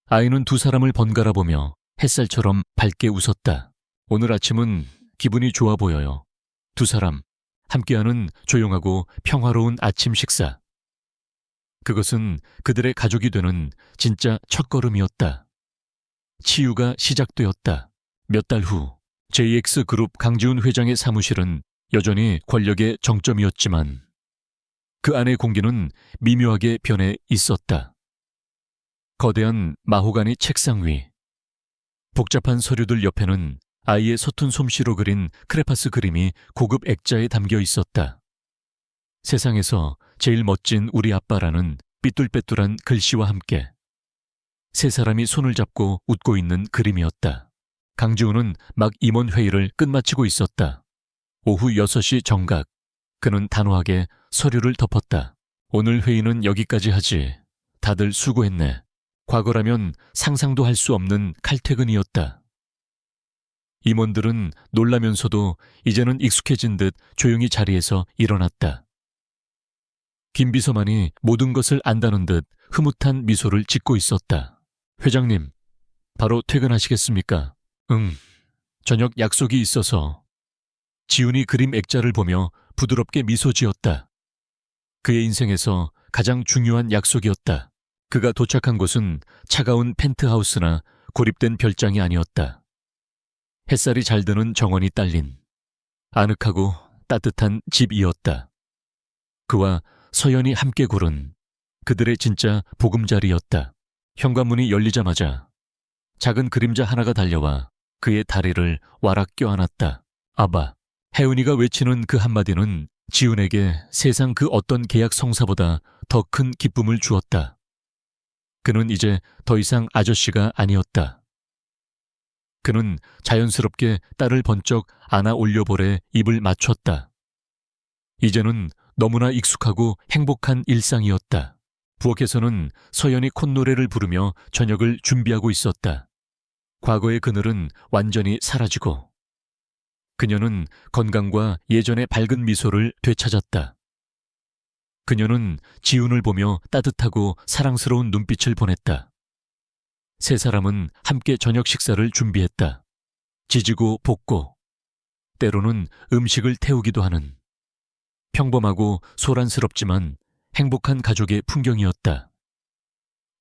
아이는 두 사람을 번갈아 보며 햇살처럼 밝게 웃었다. 오늘 아침은 기분이 좋아 보여요. 두 사람 함께하는 조용하고 평화로운 아침 식사. 그것은 그들의 가족이 되는 진짜 첫걸음이었다. 치유가 시작되었다. 몇 달 후 JX그룹 강지훈 회장의 사무실은 여전히 권력의 정점이었지만 그 안의 공기는 미묘하게 변해 있었다. 거대한 마호가니 책상 위, 복잡한 서류들 옆에는 아이의 서툰 솜씨로 그린 크레파스 그림이 고급 액자에 담겨 있었다. 세상에서 제일 멋진 우리 아빠라는 삐뚤빼뚤한 글씨와 함께 세 사람이 손을 잡고 웃고 있는 그림이었다. 강지훈은 막 임원회의를 끝마치고 있었다. 오후 6시 정각, 그는 단호하게 서류를 덮었다. 오늘 회의는 여기까지 하지. 다들 수고했네. 과거라면 상상도 할 수 없는 칼퇴근이었다. 임원들은 놀라면서도 이제는 익숙해진 듯 조용히 자리에서 일어났다. 김 비서만이 모든 것을 안다는 듯 흐뭇한 미소를 짓고 있었다. 회장님, 바로 퇴근하시겠습니까? 응, 저녁 약속이 있어서. 지훈이 그림 액자를 보며 부드럽게 미소 지었다. 그의 인생에서 가장 중요한 약속이었다. 그가 도착한 곳은 차가운 펜트하우스나 고립된 별장이 아니었다. 햇살이 잘 드는 정원이 딸린 아늑하고 따뜻한 집이었다. 그와 서연이 함께 고른 그들의 진짜 보금자리였다. 현관문이 열리자마자 작은 그림자 하나가 달려와 그의 다리를 와락 껴안았다. 아바. 혜은이가 외치는 그 한마디는 지훈에게 세상 그 어떤 계약 성사보다 더 큰 기쁨을 주었다. 그는 이제 더 이상 아저씨가 아니었다. 그는 자연스럽게 딸을 번쩍 안아 올려보래 입을 맞췄다. 이제는 너무나 익숙하고 행복한 일상이었다. 부엌에서는 서연이 콧노래를 부르며 저녁을 준비하고 있었다. 과거의 그늘은 완전히 사라지고 그녀는 건강과 예전의 밝은 미소를 되찾았다. 그녀는 지훈을 보며 따뜻하고 사랑스러운 눈빛을 보냈다. 세 사람은 함께 저녁 식사를 준비했다. 지지고 볶고, 때로는 음식을 태우기도 하는 평범하고 소란스럽지만 행복한 가족의 풍경이었다.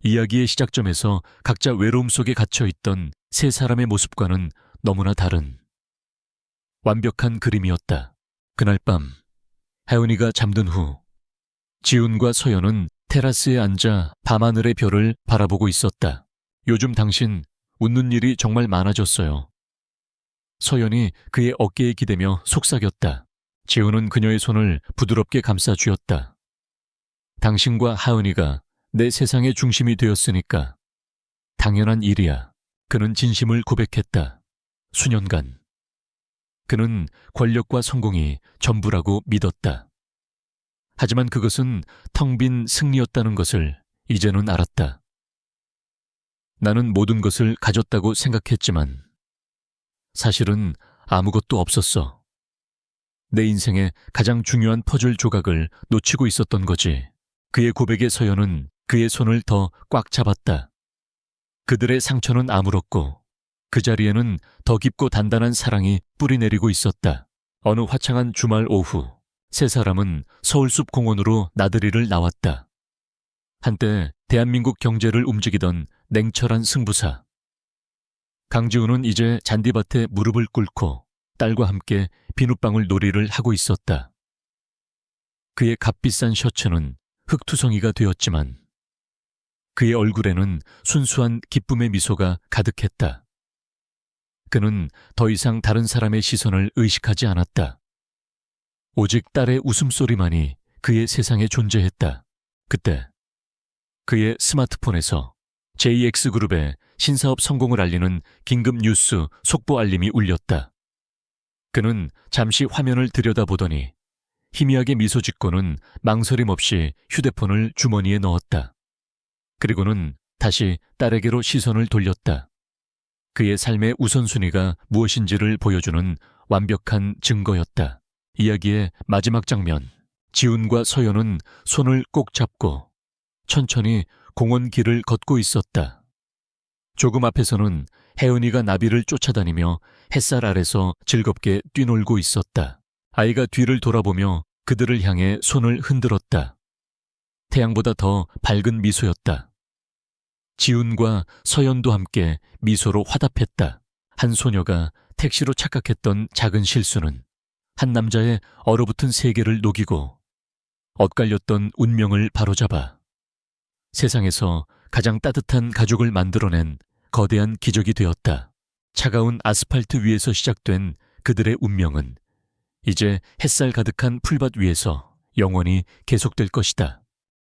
이야기의 시작점에서 각자 외로움 속에 갇혀있던 세 사람의 모습과는 너무나 다른 완벽한 그림이었다. 그날 밤, 혜은이가 잠든 후 지훈과 서연은 테라스에 앉아 밤하늘의 별을 바라보고 있었다. 요즘 당신 웃는 일이 정말 많아졌어요. 서연이 그의 어깨에 기대며 속삭였다. 지훈은 그녀의 손을 부드럽게 감싸 쥐었다. 당신과 하은이가 내 세상의 중심이 되었으니까 당연한 일이야. 그는 진심을 고백했다. 수년간 그는 권력과 성공이 전부라고 믿었다. 하지만 그것은 텅 빈 승리였다는 것을 이제는 알았다. 나는 모든 것을 가졌다고 생각했지만 사실은 아무것도 없었어. 내 인생의 가장 중요한 퍼즐 조각을 놓치고 있었던 거지. 그의 고백에 서연은 그의 손을 더 꽉 잡았다. 그들의 상처는 아물었고 그 자리에는 더 깊고 단단한 사랑이 뿌리내리고 있었다. 어느 화창한 주말 오후, 세 사람은 서울숲 공원으로 나들이를 나왔다. 한때 대한민국 경제를 움직이던 냉철한 승부사. 강지훈은 이제 잔디밭에 무릎을 꿇고 딸과 함께 비눗방울 놀이를 하고 있었다. 그의 값비싼 셔츠는 흙투성이가 되었지만 그의 얼굴에는 순수한 기쁨의 미소가 가득했다. 그는 더 이상 다른 사람의 시선을 의식하지 않았다. 오직 딸의 웃음소리만이 그의 세상에 존재했다. 그때 그의 스마트폰에서 JX그룹의 신사업 성공을 알리는 긴급 뉴스 속보 알림이 울렸다. 그는 잠시 화면을 들여다보더니 희미하게 미소 짓고는 망설임 없이 휴대폰을 주머니에 넣었다. 그리고는 다시 딸에게로 시선을 돌렸다. 그의 삶의 우선순위가 무엇인지를 보여주는 완벽한 증거였다. 이야기의 마지막 장면, 지훈과 서연은 손을 꼭 잡고 천천히 공원 길을 걷고 있었다. 조금 앞에서는 혜은이가 나비를 쫓아다니며 햇살 아래서 즐겁게 뛰놀고 있었다. 아이가 뒤를 돌아보며 그들을 향해 손을 흔들었다. 태양보다 더 밝은 미소였다. 지훈과 서연도 함께 미소로 화답했다. 한 소녀가 택시로 착각했던 작은 실수는 한 남자의 얼어붙은 세계를 녹이고 엇갈렸던 운명을 바로잡아 세상에서 가장 따뜻한 가족을 만들어낸 거대한 기적이 되었다. 차가운 아스팔트 위에서 시작된 그들의 운명은 이제 햇살 가득한 풀밭 위에서 영원히 계속될 것이다.